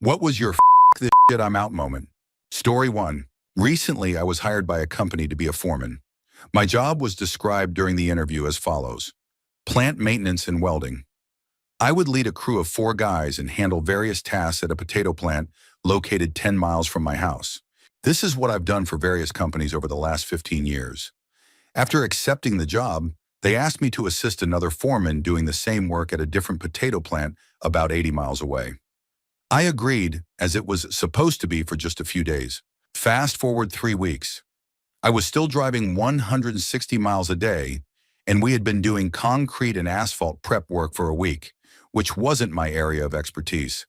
What was your this shit I'm out moment? Story 1. Recently, I was hired by a company to be a foreman. My job was described during the interview as follows: plant maintenance and welding. I would lead a crew of 4 guys and handle various tasks at a potato plant located 10 miles from my house. This is what I've done for various companies over the last 15 years. After accepting the job, they asked me to assist another foreman doing the same work at a different potato plant about 80 miles away. I agreed, as it was supposed to be for just a few days. Fast forward 3 weeks. I was still driving 160 miles a day, and we had been doing concrete and asphalt prep work for a week, which wasn't my area of expertise.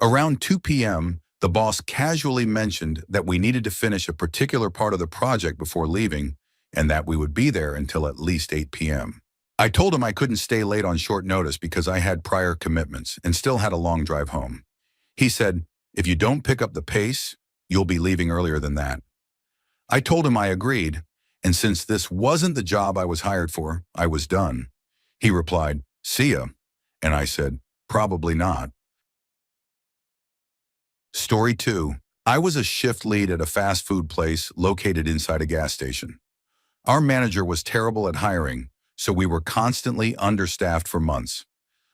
Around 2 p.m., the boss casually mentioned that we needed to finish a particular part of the project before leaving, and that we would be there until at least 8 p.m. I told him I couldn't stay late on short notice because I had prior commitments and still had a long drive home. He said, "If you don't pick up the pace, you'll be leaving earlier than that." I told him I agreed, and since this wasn't the job I was hired for, I was done. He replied, "See ya," and I said, "Probably not." Story 2. I was a shift lead at a fast food place located inside a gas station. Our manager was terrible at hiring, so we were constantly understaffed for months.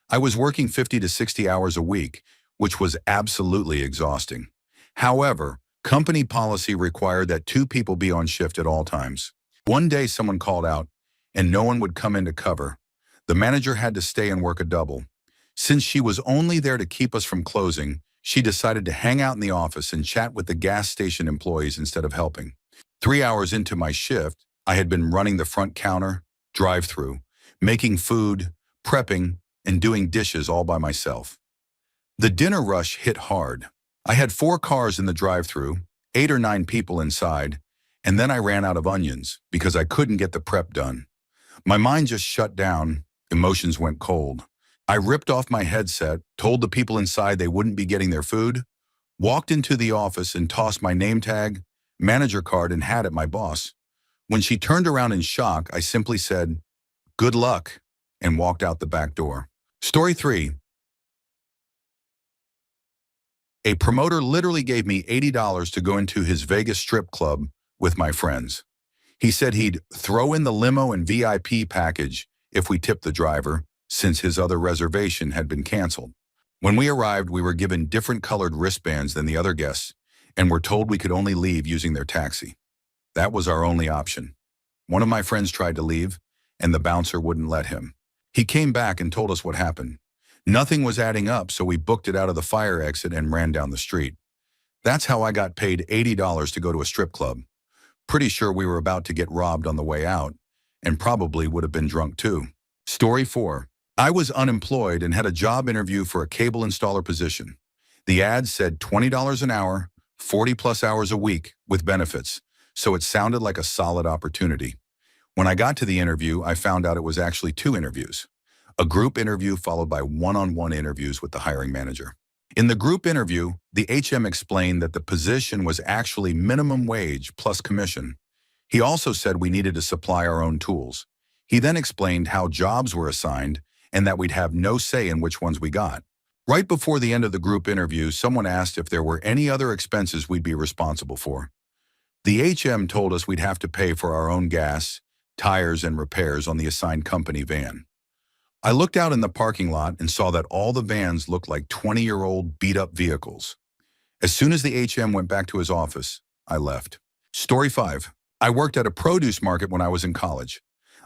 I was working 50 to 60 hours a week, which was absolutely exhausting. However, company policy required that 2 people be on shift at all times. One day someone called out, and no one would come in to cover. The manager had to stay and work a double. Since she was only there to keep us from closing, she decided to hang out in the office and chat with the gas station employees instead of helping. 3 hours into my shift, I had been running the front counter, drive-through, making food, prepping, and doing dishes all by myself. The dinner rush hit hard. I had 4 cars in the drive-through, 8 or 9 people inside, and then I ran out of onions because I couldn't get the prep done. My mind just shut down, emotions went cold. I ripped off my headset, told the people inside they wouldn't be getting their food, walked into the office and tossed my name tag, manager card, and hat at my boss. When she turned around in shock, I simply said, "Good luck," and walked out the back door. Story 3. A promoter literally gave me $80 to go into his Vegas strip club with my friends. He said he'd throw in the limo and VIP package if we tipped the driver, since his other reservation had been canceled. When we arrived, we were given different colored wristbands than the other guests, and were told we could only leave using their taxi. That was our only option. One of my friends tried to leave, and the bouncer wouldn't let him. He came back and told us what happened. Nothing was adding up, so we booked it out of the fire exit and ran down the street. That's how I got paid $80 to go to a strip club. Pretty sure we were about to get robbed on the way out, and probably would have been drunk too. Story 4. I was unemployed and had a job interview for a cable installer position. The ad said $20 an hour, 40 plus hours a week with benefits, so it sounded like a solid opportunity. When I got to the interview, I found out it was actually 2 interviews. A group interview followed by one-on-one interviews with the hiring manager. In the group interview, the HM explained that the position was actually minimum wage plus commission. He also said we needed to supply our own tools. He then explained how jobs were assigned and that we'd have no say in which ones we got. Right before the end of the group interview, someone asked if there were any other expenses we'd be responsible for. The HM told us we'd have to pay for our own gas, tires, and repairs on the assigned company van. I looked out in the parking lot and saw that all the vans looked like 20-year-old beat-up vehicles. As soon as the HM went back to his office, I left. Story 5. I worked at a produce market when I was in college.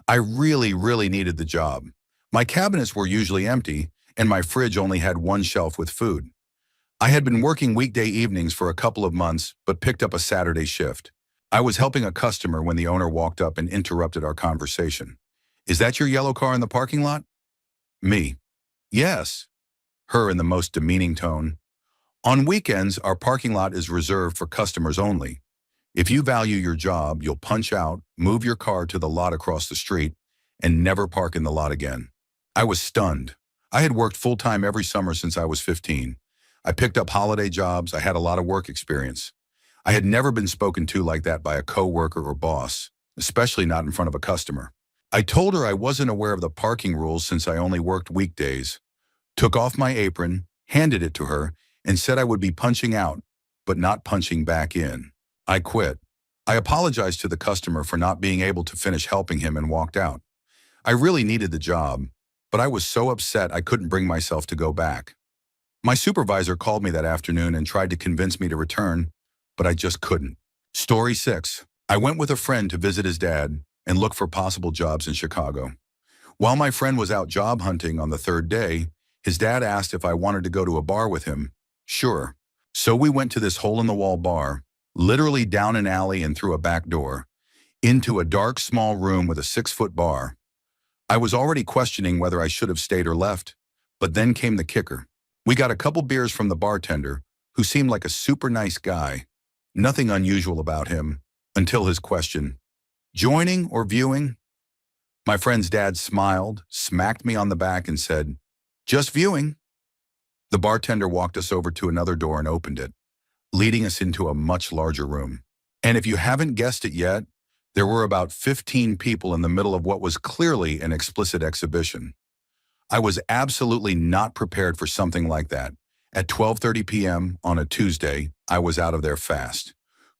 I really needed the job. My cabinets were usually empty, and my fridge only had 1 shelf with food. I had been working weekday evenings for a couple of months, but picked up a Saturday shift. I was helping a customer when the owner walked up and interrupted our conversation. "Is that your yellow car in the parking lot?" Me. "Yes." Her in the most demeaning tone. "On weekends, our parking lot is reserved for customers only. If you value your job, you'll punch out, move your car to the lot across the street, and never park in the lot again." I was stunned. I had worked full-time every summer since I was 15. I picked up holiday jobs. I had a lot of work experience. I had never been spoken to like that by a coworker or boss, especially not in front of a customer. I told her I wasn't aware of the parking rules since I only worked weekdays, took off my apron, handed it to her, and said I would be punching out, but not punching back in. I quit. I apologized to the customer for not being able to finish helping him and walked out. I really needed the job, but I was so upset I couldn't bring myself to go back. My supervisor called me that afternoon and tried to convince me to return, but I just couldn't. Story 6. I went with a friend to visit his dad and look for possible jobs in Chicago. While my friend was out job hunting on the third day, his dad asked if I wanted to go to a bar with him. Sure. So we went to this hole-in-the-wall bar, literally down an alley and through a back door, into a dark small room with a 6-foot bar. I was already questioning whether I should have stayed or left, but then came the kicker. We got a couple beers from the bartender, who seemed like a super nice guy. Nothing unusual about him, until his question, "Joining or viewing?" My friend's dad smiled, smacked me on the back and said, "Just viewing." The bartender walked us over to another door and opened it, leading us into a much larger room. And if you haven't guessed it yet, there were about 15 people in the middle of what was clearly an explicit exhibition. I was absolutely not prepared for something like that. At 12:30 p.m. on a Tuesday, I was out of there fast.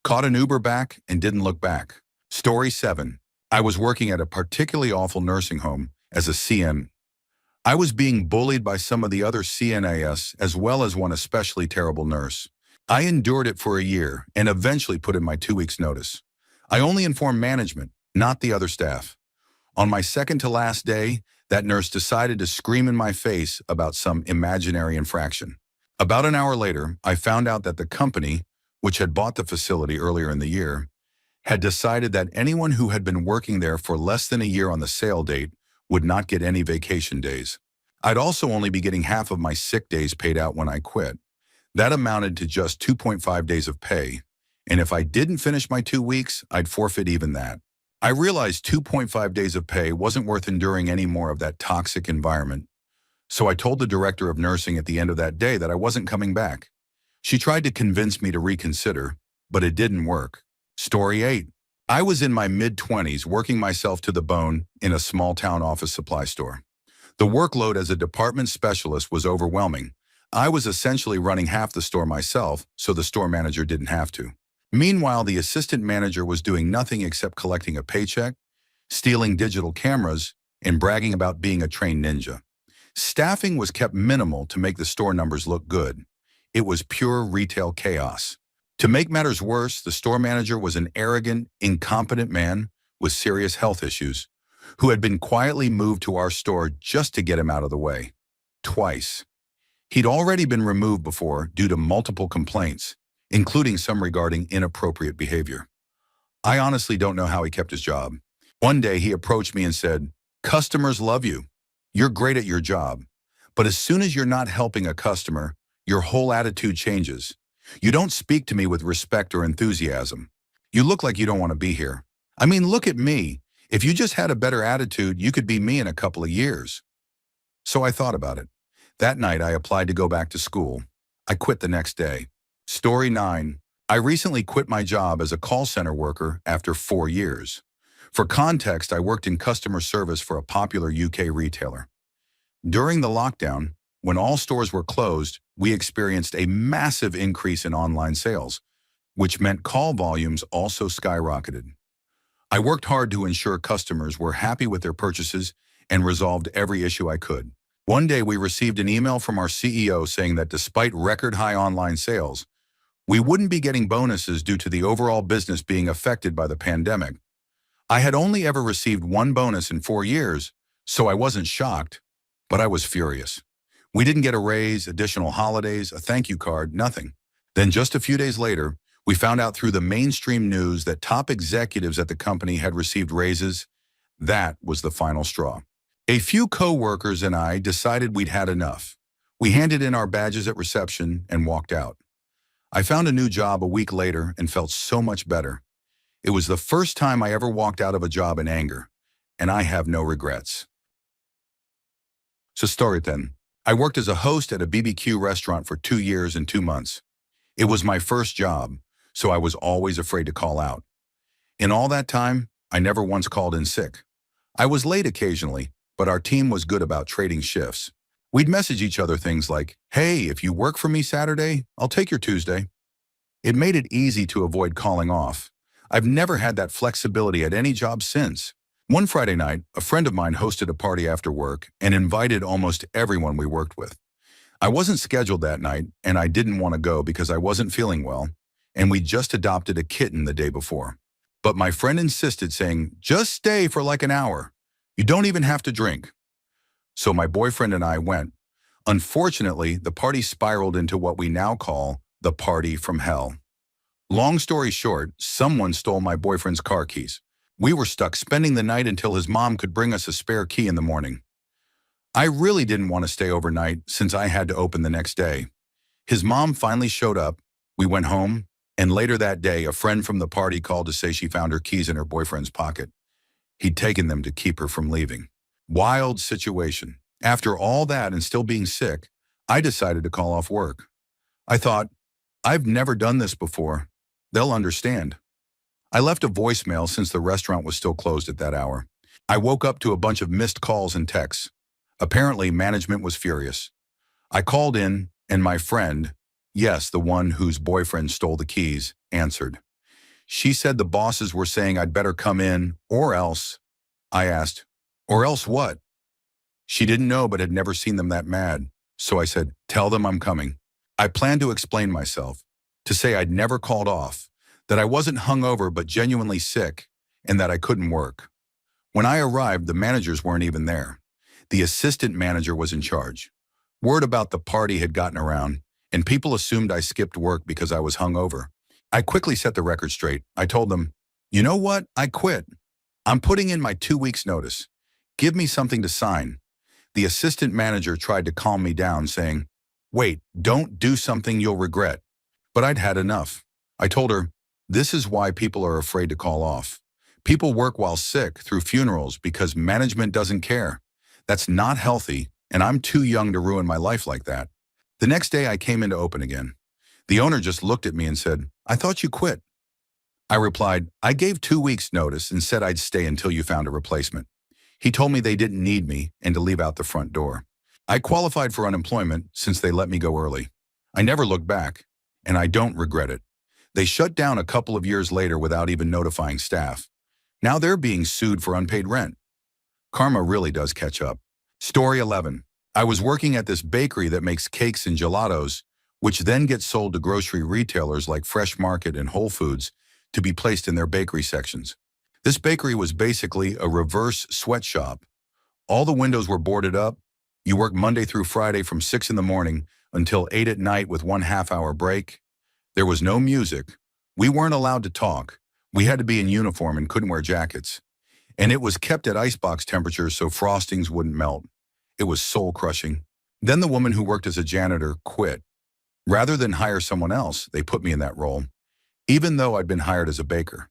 Caught an Uber back and didn't look back. Story 7. I was working at a particularly awful nursing home as a CN. I was being bullied by some of the other CNAs as well as one especially terrible nurse. I endured it for a year and eventually put in my 2 weeks notice. I only informed management, not the other staff. On my second to last day, that nurse decided to scream in my face about some imaginary infraction. About an hour later, I found out that the company, which had bought the facility earlier in the year, had decided that anyone who had been working there for less than a year on the sale date would not get any vacation days. I'd also only be getting half of my sick days paid out when I quit. That amounted to just 2.5 days of pay, and if I didn't finish my 2 weeks, I'd forfeit even that. I realized 2.5 days of pay wasn't worth enduring any more of that toxic environment, so I told the director of nursing at the end of that day that I wasn't coming back. She tried to convince me to reconsider, but it didn't work. Story 8. I was in my mid-20s working myself to the bone in a small-town office supply store. The workload as a department specialist was overwhelming. I was essentially running half the store myself, so the store manager didn't have to. Meanwhile, the assistant manager was doing nothing except collecting a paycheck, stealing digital cameras, and bragging about being a trained ninja. Staffing was kept minimal to make the store numbers look good. It was pure retail chaos. To make matters worse, the store manager was an arrogant, incompetent man with serious health issues who had been quietly moved to our store just to get him out of the way. Twice. He'd already been removed before due to multiple complaints, including some regarding inappropriate behavior. I honestly don't know how he kept his job. One day he approached me and said, "Customers love you. You're great at your job. But as soon as you're not helping a customer, your whole attitude changes. You don't speak to me with respect or enthusiasm. You look like you don't want to be here. I mean, look at me. If you just had a better attitude, you could be me in a couple of years." So I thought about it. That night I applied to go back to school. I quit the next day. Story 9. I recently quit my job as a call center worker after 4 years. For context, I worked in customer service for a popular UK retailer. During the lockdown, when all stores were closed, we experienced a massive increase in online sales, which meant call volumes also skyrocketed. I worked hard to ensure customers were happy with their purchases and resolved every issue I could. One day we received an email from our CEO saying that despite record-high online sales, we wouldn't be getting bonuses due to the overall business being affected by the pandemic. I had only ever received one bonus in 4 years, so I wasn't shocked, but I was furious. We didn't get a raise, additional holidays, a thank you card, nothing. Then just a few days later, we found out through the mainstream news that top executives at the company had received raises. That was the final straw. A few co-workers and I decided we'd had enough. We handed in our badges at reception and walked out. I found a new job a week later and felt so much better. It was the first time I ever walked out of a job in anger, and I have no regrets. So story 10. I worked as a host at a BBQ restaurant for 2 years and 2 months. It was my first job, so I was always afraid to call out. In all that time, I never once called in sick. I was late occasionally, but our team was good about trading shifts. We'd message each other things like, "Hey, if you work for me Saturday, I'll take your Tuesday." It made it easy to avoid calling off. I've never had that flexibility at any job since. One Friday night, a friend of mine hosted a party after work and invited almost everyone we worked with. I wasn't scheduled that night, and I didn't want to go because I wasn't feeling well, and we just adopted a kitten the day before. But my friend insisted, saying, "Just stay for like an hour. You don't even have to drink." So my boyfriend and I went. Unfortunately, the party spiraled into what we now call the party from hell. Long story short, someone stole my boyfriend's car keys. We were stuck spending the night until his mom could bring us a spare key in the morning. I really didn't want to stay overnight since I had to open the next day. His mom finally showed up. We went home, and later that day, a friend from the party called to say she found her keys in her boyfriend's pocket. He'd taken them to keep her from leaving. Wild situation. After all that and still being sick, I decided to call off work. I thought, I've never done this before. They'll understand. I left a voicemail since the restaurant was still closed at that hour. I woke up to a bunch of missed calls and texts. Apparently, management was furious. I called in, and my friend, yes, the one whose boyfriend stole the keys, answered. She said the bosses were saying I'd better come in, or else. I asked, or else what? She didn't know but had never seen them that mad, so I said, tell them I'm coming. I planned to explain myself, to say I'd never called off, that I wasn't hungover but genuinely sick, and that I couldn't work. When I arrived, the managers weren't even there. The assistant manager was in charge. Word about the party had gotten around, and people assumed I skipped work because I was hungover. I quickly set the record straight. I told them, you know what? I quit. I'm putting in my 2 weeks' notice. Give me something to sign. The assistant manager tried to calm me down, saying, wait, don't do something you'll regret. But I'd had enough. I told her, this is why people are afraid to call off. People work while sick through funerals because management doesn't care. That's not healthy, and I'm too young to ruin my life like that. The next day I came in to open again. The owner just looked at me and said, I thought you quit. I replied, I gave 2 weeks notice and said I'd stay until you found a replacement. He told me they didn't need me and to leave out the front door. I qualified for unemployment since they let me go early. I never looked back, and I don't regret it. They shut down a couple of years later without even notifying staff. Now they're being sued for unpaid rent. Karma really does catch up. Story 11. I was working at this bakery that makes cakes and gelatos, which then get sold to grocery retailers like Fresh Market and Whole Foods to be placed in their bakery sections. This bakery was basically a reverse sweatshop. All the windows were boarded up. You work Monday through Friday from 6 in the morning until 8 at night with 1 half-hour break. There was no music. We weren't allowed to talk. We had to be in uniform and couldn't wear jackets. And it was kept at icebox temperatures so frostings wouldn't melt. It was soul-crushing. Then the woman who worked as a janitor quit. Rather than hire someone else, they put me in that role, even though I'd been hired as a baker.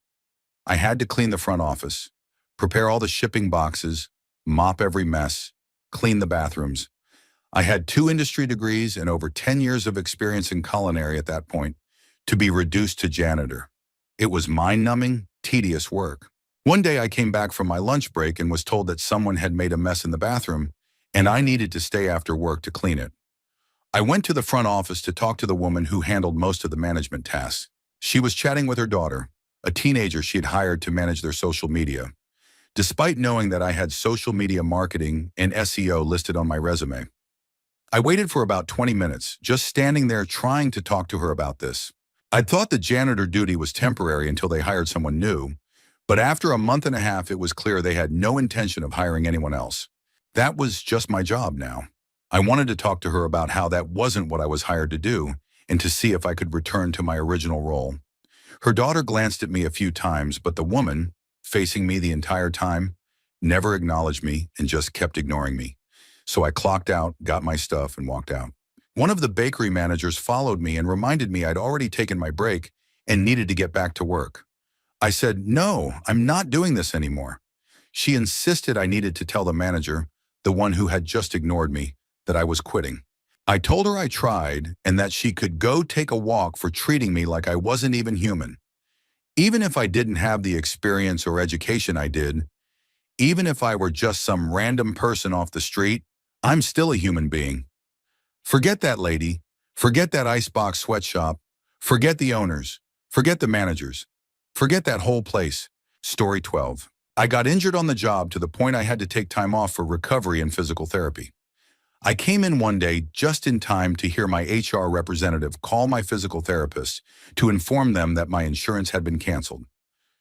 I had to clean the front office, prepare all the shipping boxes, mop every mess, clean the bathrooms. I had 2 industry degrees and over 10 years of experience in culinary at that point to be reduced to janitor. It was mind-numbing, tedious work. One day I came back from my lunch break and was told that someone had made a mess in the bathroom and I needed to stay after work to clean it. I went to the front office to talk to the woman who handled most of the management tasks. She was chatting with her daughter, a teenager she had hired to manage their social media. Despite knowing that I had social media marketing and SEO listed on my resume, I waited for about 20 minutes, just standing there trying to talk to her about this. I'd thought the janitor duty was temporary until they hired someone new, but after a month and a half, it was clear they had no intention of hiring anyone else. That was just my job now. I wanted to talk to her about how that wasn't what I was hired to do and to see if I could return to my original role. Her daughter glanced at me a few times, but the woman, facing me the entire time, never acknowledged me and just kept ignoring me. So I clocked out, got my stuff, and walked out. One of the bakery managers followed me and reminded me I'd already taken my break and needed to get back to work. I said, no, I'm not doing this anymore. She insisted I needed to tell the manager, the one who had just ignored me, that I was quitting. I told her I tried and that she could go take a walk for treating me like I wasn't even human. Even if I didn't have the experience or education I did, even if I were just some random person off the street, I'm still a human being. Forget that lady. Forget that icebox sweatshop. Forget the owners. Forget the managers. Forget that whole place. Story 12. I got injured on the job to the point I had to take time off for recovery and physical therapy. I came in one day just in time to hear my HR representative call my physical therapist to inform them that my insurance had been canceled.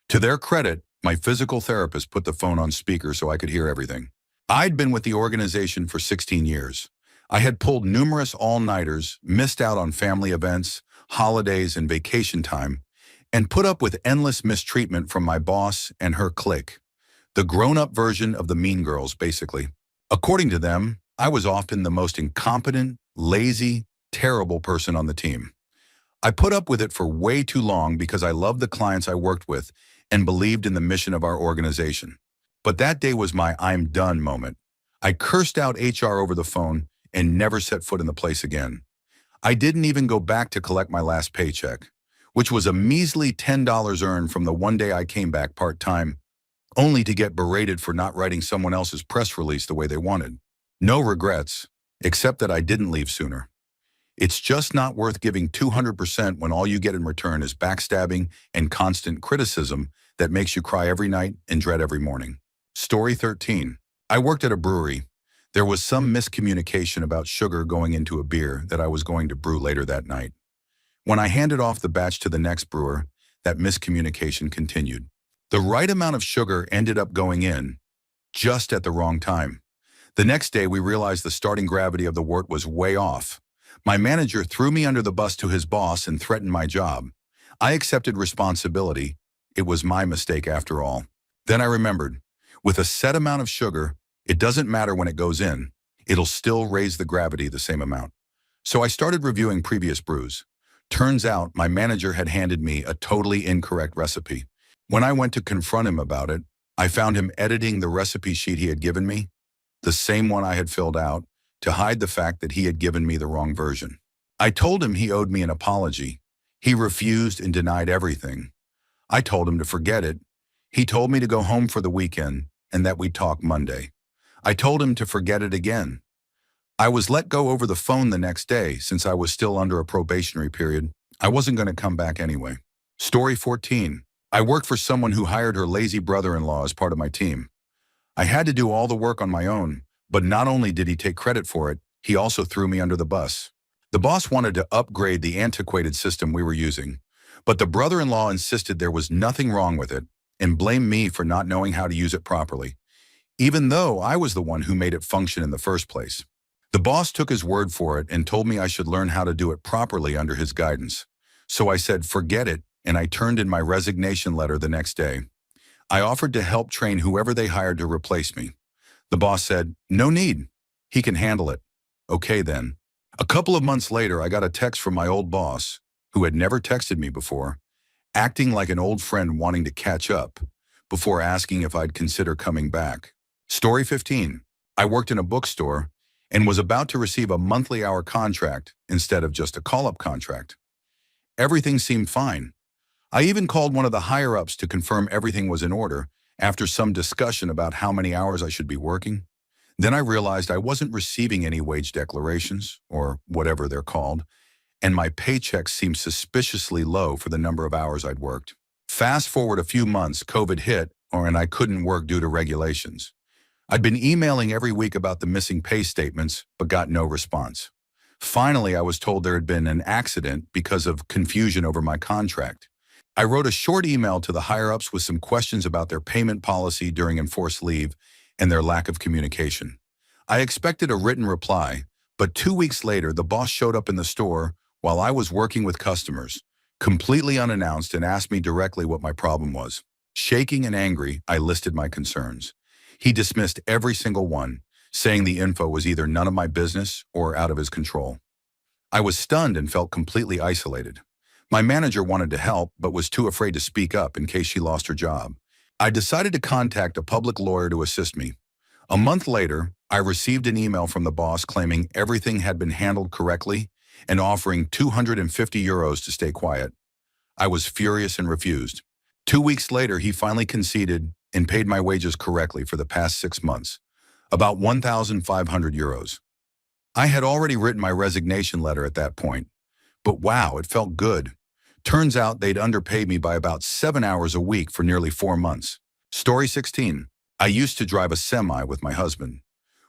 To their credit, my physical therapist put the phone on speaker so I could hear everything. I'd been with the organization for 16 years. I had pulled numerous all-nighters, missed out on family events, holidays, and vacation time, and put up with endless mistreatment from my boss and her clique. The grown-up version of the Mean Girls, basically. According to them, I was often the most incompetent, lazy, terrible person on the team. I put up with it for way too long because I loved the clients I worked with and believed in the mission of our organization. But that day was my I'm done moment. I cursed out HR over the phone and never set foot in the place again. I didn't even go back to collect my last paycheck, which was a measly $10 earned from the one day I came back part-time, only to get berated for not writing someone else's press release the way they wanted. No regrets, except that I didn't leave sooner. It's just not worth giving 200% when all you get in return is backstabbing and constant criticism that makes you cry every night and dread every morning. Story 13. I worked at a brewery. There was some miscommunication about sugar going into a beer that I was going to brew later that night. When I handed off the batch to the next brewer, that miscommunication continued. The right amount of sugar ended up going in, just at the wrong time. The next day, we realized the starting gravity of the wort was way off. My manager threw me under the bus to his boss and threatened my job. I accepted responsibility. It was my mistake after all. Then I remembered, with a set amount of sugar, it doesn't matter when it goes in. It'll still raise the gravity the same amount. So I started reviewing previous brews. Turns out my manager had handed me a totally incorrect recipe. When I went to confront him about it, I found him editing the recipe sheet he had given me, the same one I had filled out, to hide the fact that he had given me the wrong version. I told him he owed me an apology. He refused and denied everything. I told him to forget it. He told me to go home for the weekend and that we'd talk Monday. I told him to forget it again. I was let go over the phone the next day since I was still under a probationary period. I wasn't going to come back anyway. Story 14. I worked for someone who hired her lazy brother-in-law as part of my team. I had to do all the work on my own, but not only did he take credit for it, he also threw me under the bus. The boss wanted to upgrade the antiquated system we were using, but the brother-in-law insisted there was nothing wrong with it and blamed me for not knowing how to use it properly, even though I was the one who made it function in the first place. The boss took his word for it and told me I should learn how to do it properly under his guidance. So I said, forget it, and I turned in my resignation letter the next day. I offered to help train whoever they hired to replace me. The boss said, no need. He can handle it. Okay then. A couple of months later, I got a text from my old boss, who had never texted me before, acting like an old friend wanting to catch up, before asking if I'd consider coming back. Story 15. I worked in a bookstore and was about to receive a monthly hour contract instead of just a call-up contract. Everything seemed fine. I even called one of the higher-ups to confirm everything was in order after some discussion about how many hours I should be working. Then I realized I wasn't receiving any wage declarations, or whatever they're called, and my paychecks seemed suspiciously low for the number of hours I'd worked. Fast forward a few months, COVID hit, and I couldn't work due to regulations. I'd been emailing every week about the missing pay statements, but got no response. Finally, I was told there had been an accident because of confusion over my contract. I wrote a short email to the higher-ups with some questions about their payment policy during enforced leave and their lack of communication. I expected a written reply, but 2 weeks later, the boss showed up in the store while I was working with customers, completely unannounced, and asked me directly what my problem was. Shaking and angry, I listed my concerns. He dismissed every single one, saying the info was either none of my business or out of his control. I was stunned and felt completely isolated. My manager wanted to help, but was too afraid to speak up in case she lost her job. I decided to contact a public lawyer to assist me. A month later, I received an email from the boss claiming everything had been handled correctly and offering €250 to stay quiet. I was furious and refused. 2 weeks later, he finally conceded and paid my wages correctly for the past 6 months. About 1,500 euros. I had already written my resignation letter at that point. But wow, it felt good. Turns out they'd underpaid me by about 7 hours a week for nearly 4 months. Story 16. I used to drive a semi with my husband.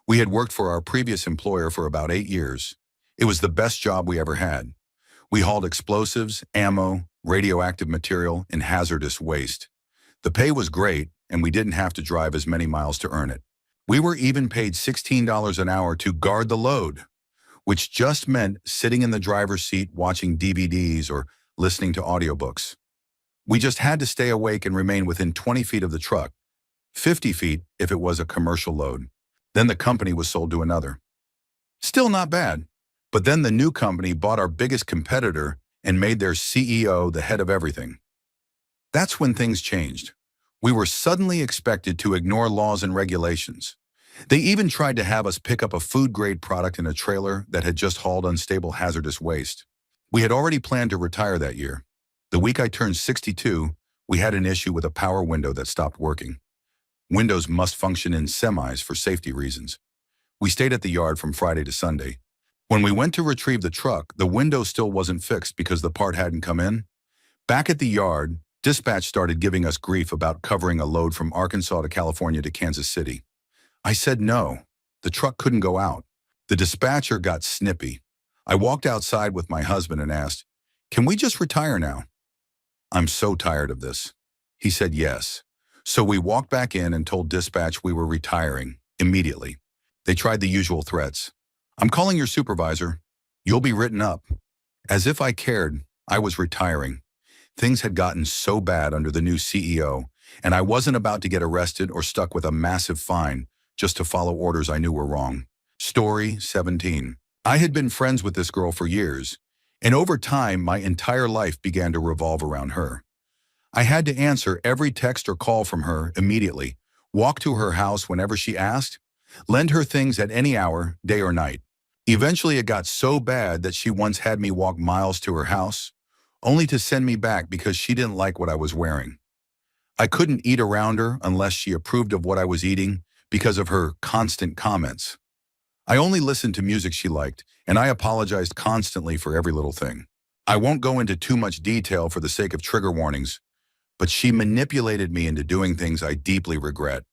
We had worked for our previous employer for about 8 years. It was the best job we ever had. We hauled explosives, ammo, radioactive material, and hazardous waste. The pay was great, and we didn't have to drive as many miles to earn it. We were even paid $16 an hour to guard the load, which just meant sitting in the driver's seat watching DVDs or listening to audiobooks. We just had to stay awake and remain within 20 feet of the truck, 50 feet if it was a commercial load. Then the company was sold to another. Still not bad. But then the new company bought our biggest competitor and made their CEO the head of everything. That's when things changed. We were suddenly expected to ignore laws and regulations. They even tried to have us pick up a food-grade product in a trailer that had just hauled unstable hazardous waste. We had already planned to retire that year. The week I turned 62, we had an issue with a power window that stopped working. Windows must function in semis for safety reasons. We stayed at the yard from Friday to Sunday. When we went to retrieve the truck, the window still wasn't fixed because the part hadn't come in. Back at the yard, dispatch started giving us grief about covering a load from Arkansas to California to Kansas City. I said no. The truck couldn't go out. The dispatcher got snippy. I walked outside with my husband and asked, "Can we just retire now?" "I'm so tired of this." He said yes. So we walked back in and told dispatch we were retiring immediately. They tried the usual threats. "I'm calling your supervisor. You'll be written up." As if I cared, I was retiring. Things had gotten so bad under the new CEO, and I wasn't about to get arrested or stuck with a massive fine just to follow orders I knew were wrong. Story 17. I had been friends with this girl for years, and over time, my entire life began to revolve around her. I had to answer every text or call from her immediately, walk to her house whenever she asked, lend her things at any hour, day or night. Eventually, it got so bad that she once had me walk miles to her house, only to send me back because she didn't like what I was wearing. I couldn't eat around her unless she approved of what I was eating because of her constant comments. I only listened to music she liked, and I apologized constantly for every little thing. I won't go into too much detail for the sake of trigger warnings, but she manipulated me into doing things I deeply regret.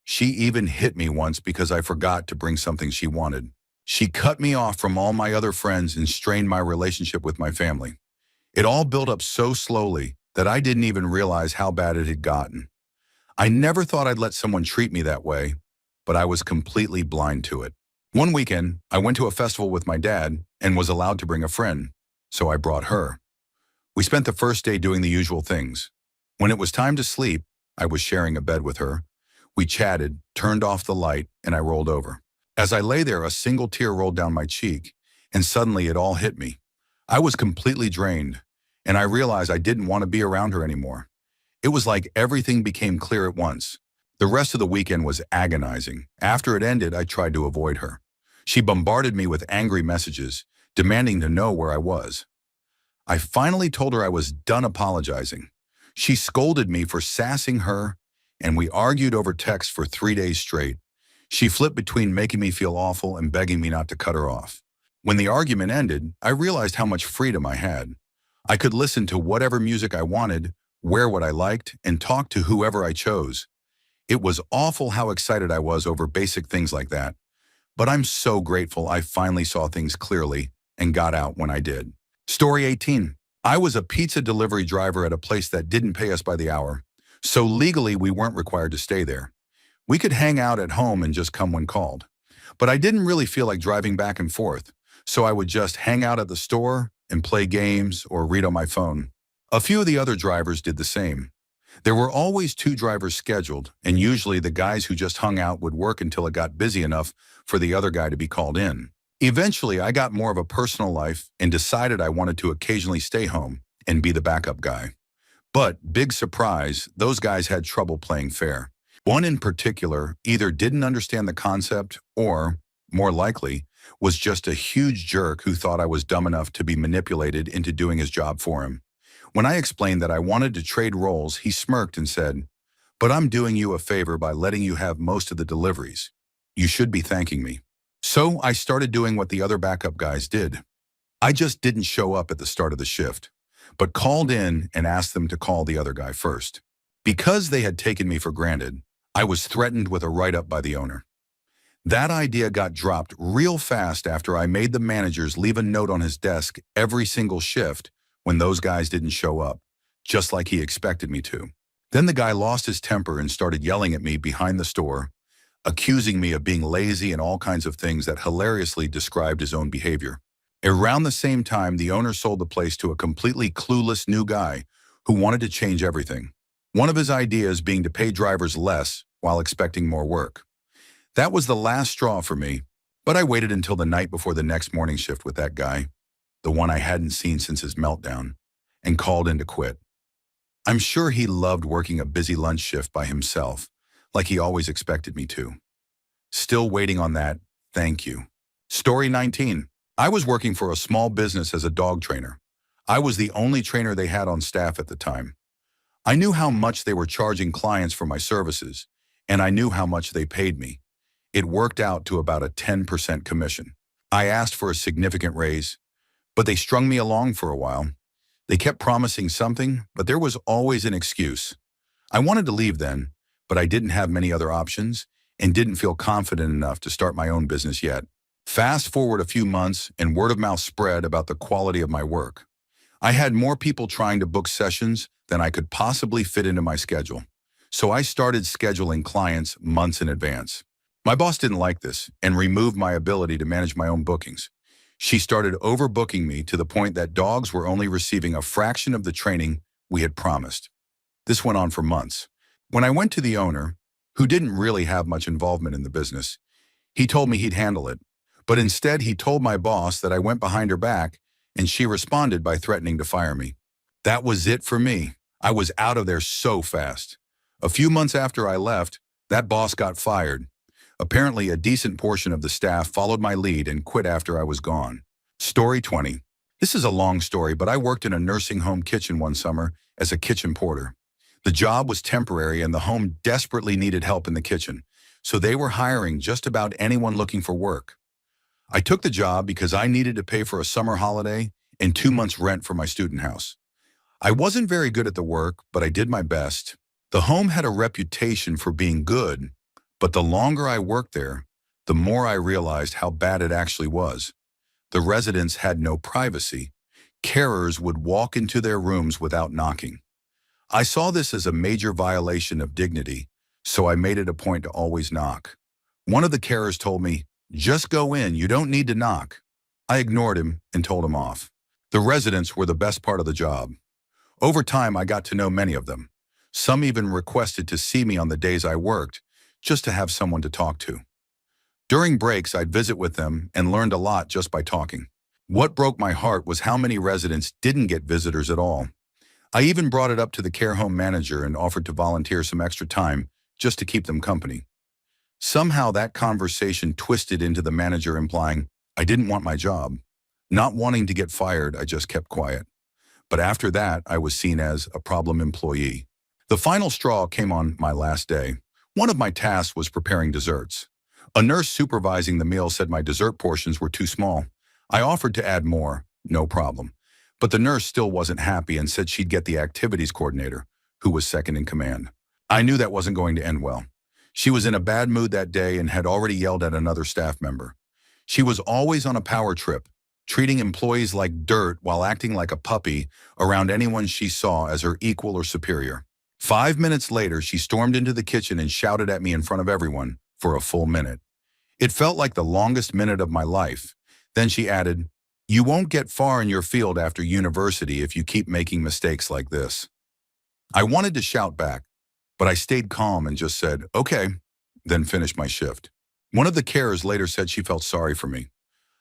She even hit me once because I forgot to bring something she wanted. She cut me off from all my other friends and strained my relationship with my family. It all built up so slowly that I didn't even realize how bad it had gotten. I never thought I'd let someone treat me that way, but I was completely blind to it. One weekend, I went to a festival with my dad and was allowed to bring a friend, so I brought her. We spent the first day doing the usual things. When it was time to sleep, I was sharing a bed with her. We chatted, turned off the light, and I rolled over. As I lay there, a single tear rolled down my cheek, and suddenly it all hit me. I was completely drained, and I realized I didn't want to be around her anymore. It was like everything became clear at once. The rest of the weekend was agonizing. After it ended, I tried to avoid her. She bombarded me with angry messages, demanding to know where I was. I finally told her I was done apologizing. She scolded me for sassing her, and we argued over text for 3 days straight. She flipped between making me feel awful and begging me not to cut her off. When the argument ended, I realized how much freedom I had. I could listen to whatever music I wanted, wear what I liked, and talk to whoever I chose. It was awful how excited I was over basic things like that. But I'm so grateful I finally saw things clearly and got out when I did. Story 18. I was a pizza delivery driver at a place that didn't pay us by the hour, so legally we weren't required to stay there. We could hang out at home and just come when called. But I didn't really feel like driving back and forth, so I would just hang out at the store and play games or read on my phone. A few of the other drivers did the same. There were always 2 drivers scheduled, and usually the guys who just hung out would work until it got busy enough for the other guy to be called in. Eventually, I got more of a personal life and decided I wanted to occasionally stay home and be the backup guy. But, big surprise, those guys had trouble playing fair. One in particular either didn't understand the concept or, more likely, was just a huge jerk who thought I was dumb enough to be manipulated into doing his job for him. When I explained that I wanted to trade roles, he smirked and said, "But I'm doing you a favor by letting you have most of the deliveries." You should be thanking me. So I started doing what the other backup guys did. I just didn't show up at the start of the shift, but called in and asked them to call the other guy first. Because they had taken me for granted, I was threatened with a write-up by the owner. That idea got dropped real fast after I made the managers leave a note on his desk every single shift when those guys didn't show up, just like he expected me to. Then the guy lost his temper and started yelling at me behind the store, accusing me of being lazy and all kinds of things that hilariously described his own behavior. Around the same time, the owner sold the place to a completely clueless new guy who wanted to change everything. One of his ideas being to pay drivers less while expecting more work. That was the last straw for me, but I waited until the night before the next morning shift with that guy, the one I hadn't seen since his meltdown, and called in to quit. I'm sure he loved working a busy lunch shift by himself, like he always expected me to. Still waiting on that, thank you. Story 19. I was working for a small business as a dog trainer. I was the only trainer they had on staff at the time. I knew how much they were charging clients for my services, and I knew how much they paid me. It worked out to about a 10% commission. I asked for a significant raise, but they strung me along for a while. They kept promising something, but there was always an excuse. I wanted to leave then, but I didn't have many other options and didn't feel confident enough to start my own business yet. Fast forward a few months and word of mouth spread about the quality of my work. I had more people trying to book sessions than I could possibly fit into my schedule. So I started scheduling clients months in advance. My boss didn't like this and removed my ability to manage my own bookings. She started overbooking me to the point that dogs were only receiving a fraction of the training we had promised. This went on for months. When I went to the owner, who didn't really have much involvement in the business, he told me he'd handle it. But instead, he told my boss that I went behind her back, and she responded by threatening to fire me. That was it for me. I was out of there so fast. A few months after I left, that boss got fired. Apparently, a decent portion of the staff followed my lead and quit after I was gone. Story 20. This is a long story, but I worked in a nursing home kitchen one summer as a kitchen porter. The job was temporary and the home desperately needed help in the kitchen, so they were hiring just about anyone looking for work. I took the job because I needed to pay for a summer holiday and 2 months' rent for my student house. I wasn't very good at the work, but I did my best. The home had a reputation for being good, but the longer I worked there, the more I realized how bad it actually was. The residents had no privacy. Carers would walk into their rooms without knocking. I saw this as a major violation of dignity, so I made it a point to always knock. One of the carers told me, "Just go in, you don't need to knock." I ignored him and told him off. The residents were the best part of the job. Over time, I got to know many of them. Some even requested to see me on the days I worked, just to have someone to talk to. During breaks, I'd visit with them and learned a lot just by talking. What broke my heart was how many residents didn't get visitors at all. I even brought it up to the care home manager and offered to volunteer some extra time just to keep them company. Somehow that conversation twisted into the manager implying I didn't want my job. Not wanting to get fired, I just kept quiet. But after that, I was seen as a problem employee. The final straw came on my last day. One of my tasks was preparing desserts. A nurse supervising the meal said my dessert portions were too small. I offered to add more, no problem. But the nurse still wasn't happy and said she'd get the activities coordinator, who was second in command. I knew that wasn't going to end well. She was in a bad mood that day and had already yelled at another staff member. She was always on a power trip, treating employees like dirt while acting like a puppy around anyone she saw as her equal or superior. 5 minutes later, she stormed into the kitchen and shouted at me in front of everyone for a full minute. It felt like the longest minute of my life. Then she added, "You won't get far in your field after university if you keep making mistakes like this." I wanted to shout back, but I stayed calm and just said, "Okay," then finished my shift. One of the carers later said she felt sorry for me.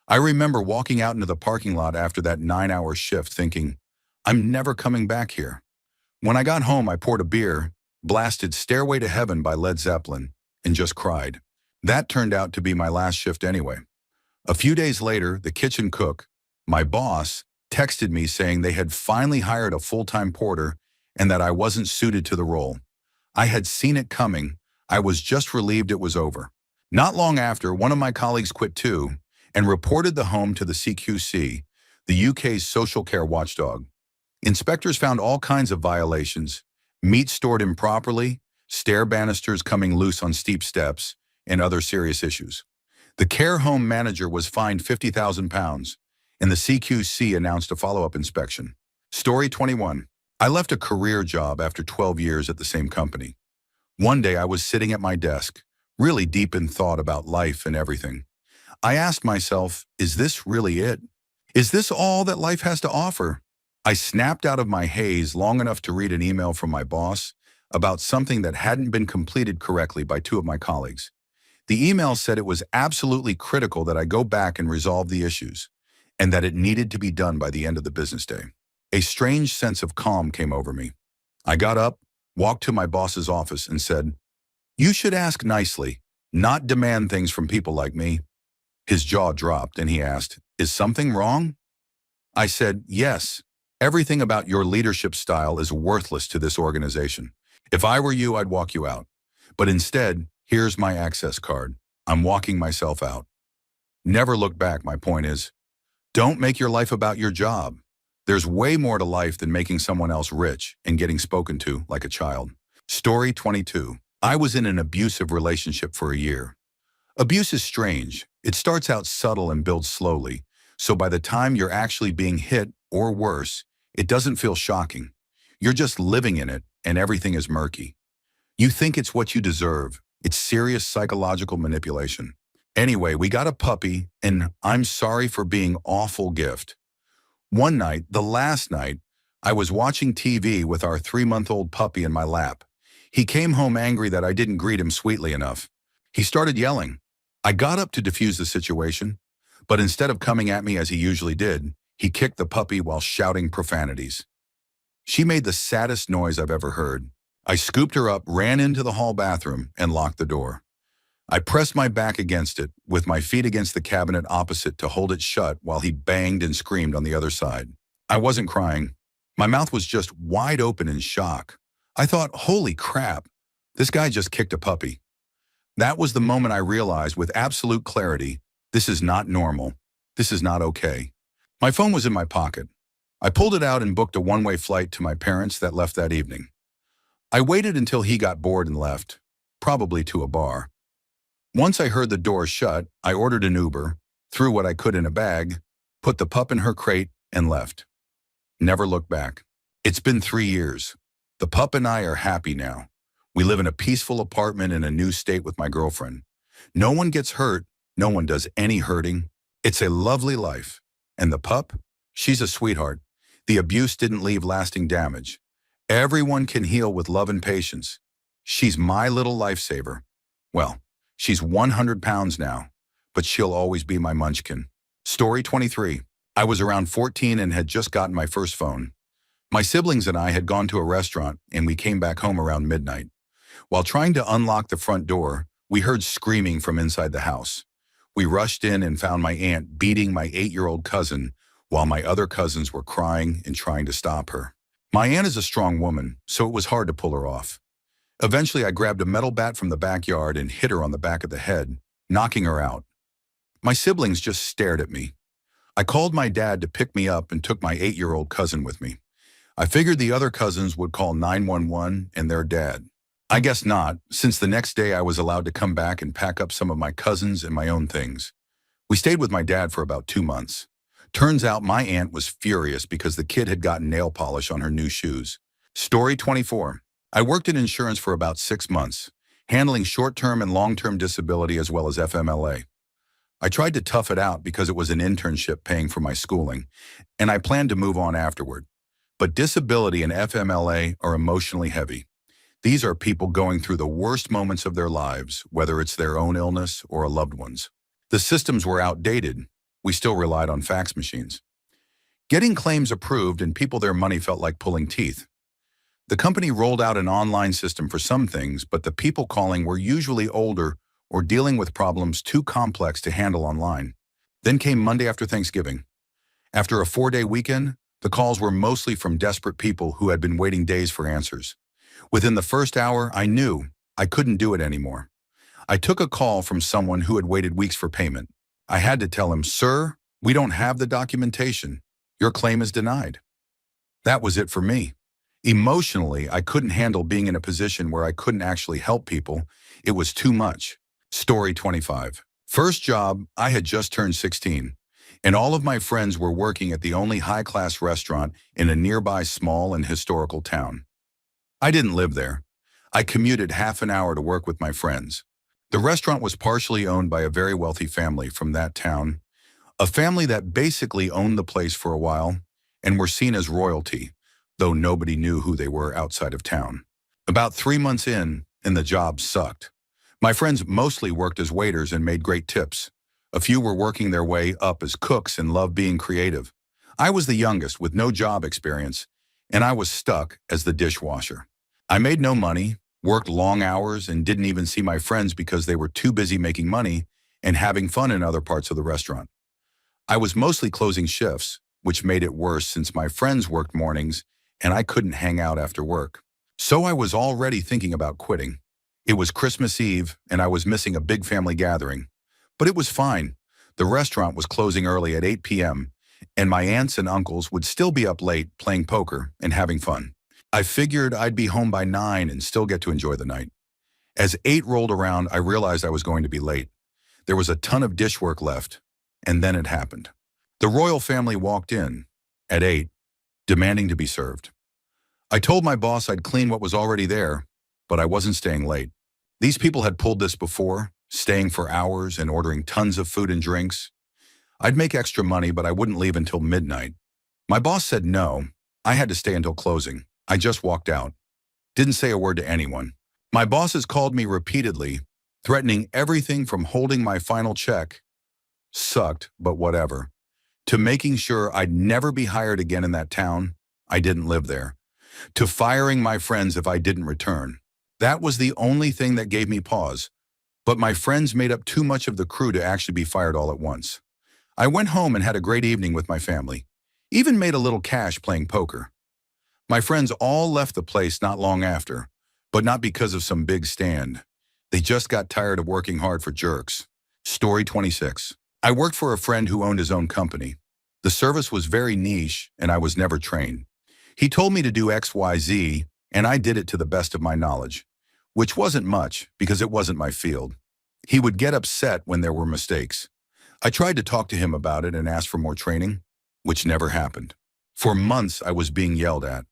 I remember walking out into the parking lot after that 9-hour shift thinking, I'm never coming back here. When I got home, I poured a beer, blasted Stairway to Heaven by Led Zeppelin, and just cried. That turned out to be my last shift anyway. A few days later, the kitchen cook, my boss, texted me saying they had finally hired a full-time porter and that I wasn't suited to the role. I had seen it coming. I was just relieved it was over. Not long after, one of my colleagues quit too and reported the home to the CQC, the UK's social care watchdog. Inspectors found all kinds of violations: meat stored improperly, stair banisters coming loose on steep steps, and other serious issues. The care home manager was fined £50,000, and the CQC announced a follow-up inspection. Story 21. I left a career job after 12 years at the same company. One day I was sitting at my desk, really deep in thought about life and everything. I asked myself, is this really it? Is this all that life has to offer? I snapped out of my haze long enough to read an email from my boss about something that hadn't been completed correctly by two of my colleagues. The email said it was absolutely critical that I go back and resolve the issues, and that it needed to be done by the end of the business day. A strange sense of calm came over me. I got up, walked to my boss's office, and said, "You should ask nicely, not demand things from people like me." His jaw dropped and he asked, "Is something wrong?" I said, "Yes. Everything about your leadership style is worthless to this organization. If I were you, I'd walk you out. But instead, here's my access card. I'm walking myself out." Never look back, my point is. Don't make your life about your job. There's way more to life than making someone else rich and getting spoken to like a child. Story 22. I was in an abusive relationship for a year. Abuse is strange. It starts out subtle and builds slowly, so by the time you're actually being hit, or worse, it doesn't feel shocking. You're just living in it, and everything is murky. You think it's what you deserve. It's serious psychological manipulation. Anyway, we got a puppy, and I'm sorry for being awful gift. One night, the last night, I was watching TV with our 3-month-old puppy in my lap. He came home angry that I didn't greet him sweetly enough. He started yelling. I got up to defuse the situation, but instead of coming at me as he usually did, he kicked the puppy while shouting profanities. She made the saddest noise I've ever heard. I scooped her up, ran into the hall bathroom, and locked the door. I pressed my back against it, with my feet against the cabinet opposite to hold it shut while he banged and screamed on the other side. I wasn't crying. My mouth was just wide open in shock. I thought, holy crap, this guy just kicked a puppy. That was the moment I realized with absolute clarity, this is not normal. This is not okay. My phone was in my pocket. I pulled it out and booked a one-way flight to my parents that left that evening. I waited until he got bored and left, probably to a bar. Once I heard the door shut, I ordered an Uber, threw what I could in a bag, put the pup in her crate, and left. Never looked back. It's been 3 years. The pup and I are happy now. We live in a peaceful apartment in a new state with my girlfriend. No one gets hurt. No one does any hurting. It's a lovely life. And the pup? She's a sweetheart. The abuse didn't leave lasting damage. Everyone can heal with love and patience. She's my little lifesaver. Well, she's 100 pounds now, but she'll always be my munchkin. Story 23. I was around 14 and had just gotten my first phone. My siblings and I had gone to a restaurant and we came back home around midnight. While trying to unlock the front door, we heard screaming from inside the house. We rushed in and found my aunt beating my 8-year-old cousin while my other cousins were crying and trying to stop her. My aunt is a strong woman, so it was hard to pull her off. Eventually, I grabbed a metal bat from the backyard and hit her on the back of the head, knocking her out. My siblings just stared at me. I called my dad to pick me up and took my 8-year-old cousin with me. I figured the other cousins would call 911 and their dad. I guess not, since the next day I was allowed to come back and pack up some of my cousins and my own things. We stayed with my dad for about 2 months. Turns out my aunt was furious because the kid had gotten nail polish on her new shoes. Story 24. I worked in insurance for about 6 months, handling short-term and long-term disability as well as FMLA. I tried to tough it out because it was an internship paying for my schooling, and I planned to move on afterward. But disability and FMLA are emotionally heavy. These are people going through the worst moments of their lives, whether it's their own illness or a loved one's. The systems were outdated. We still relied on fax machines. Getting claims approved and people their money felt like pulling teeth. The company rolled out an online system for some things, but the people calling were usually older or dealing with problems too complex to handle online. Then came Monday after Thanksgiving. After a 4-day weekend, the calls were mostly from desperate people who had been waiting days for answers. Within the first hour, I knew I couldn't do it anymore. I took a call from someone who had waited weeks for payment. I had to tell him, "Sir, we don't have the documentation. Your claim is denied." That was it for me. Emotionally, I couldn't handle being in a position where I couldn't actually help people. It was too much. Story 25. First job, I had just turned 16, and all of my friends were working at the only high-class restaurant in a nearby small and historical town. I didn't live there. I commuted half an hour to work with my friends. The restaurant was partially owned by a very wealthy family from that town, a family that basically owned the place for a while and were seen as royalty, though nobody knew who they were outside of town. About 3 months in, and the job sucked. My friends mostly worked as waiters and made great tips. A few were working their way up as cooks and loved being creative. I was the youngest with no job experience, and I was stuck as the dishwasher. I made no money, worked long hours, and didn't even see my friends because they were too busy making money and having fun in other parts of the restaurant. I was mostly closing shifts, which made it worse since my friends worked mornings and I couldn't hang out after work. So I was already thinking about quitting. It was Christmas Eve and I was missing a big family gathering. But it was fine. The restaurant was closing early at 8 p.m. and my aunts and uncles would still be up late playing poker and having fun. I figured I'd be home by 9 and still get to enjoy the night. As 8 rolled around, I realized I was going to be late. There was a ton of dishwork left, and then it happened. The royal family walked in at 8, demanding to be served. I told my boss I'd clean what was already there, but I wasn't staying late. These people had pulled this before, staying for hours and ordering tons of food and drinks. I'd make extra money, but I wouldn't leave until midnight. My boss said no. I had to stay until closing. I just walked out. Didn't say a word to anyone. My bosses called me repeatedly, threatening everything from holding my final check, sucked, but whatever, to making sure I'd never be hired again in that town. I didn't live there, to firing my friends if I didn't return. That was the only thing that gave me pause, but my friends made up too much of the crew to actually be fired all at once. I went home and had a great evening with my family, even made a little cash playing poker. My friends all left the place not long after, but not because of some big stand. They just got tired of working hard for jerks. Story 26. I worked for a friend who owned his own company. The service was very niche and I was never trained. He told me to do XYZ and I did it to the best of my knowledge, which wasn't much because it wasn't my field. He would get upset when there were mistakes. I tried to talk to him about it and ask for more training, which never happened. For months I was being yelled at.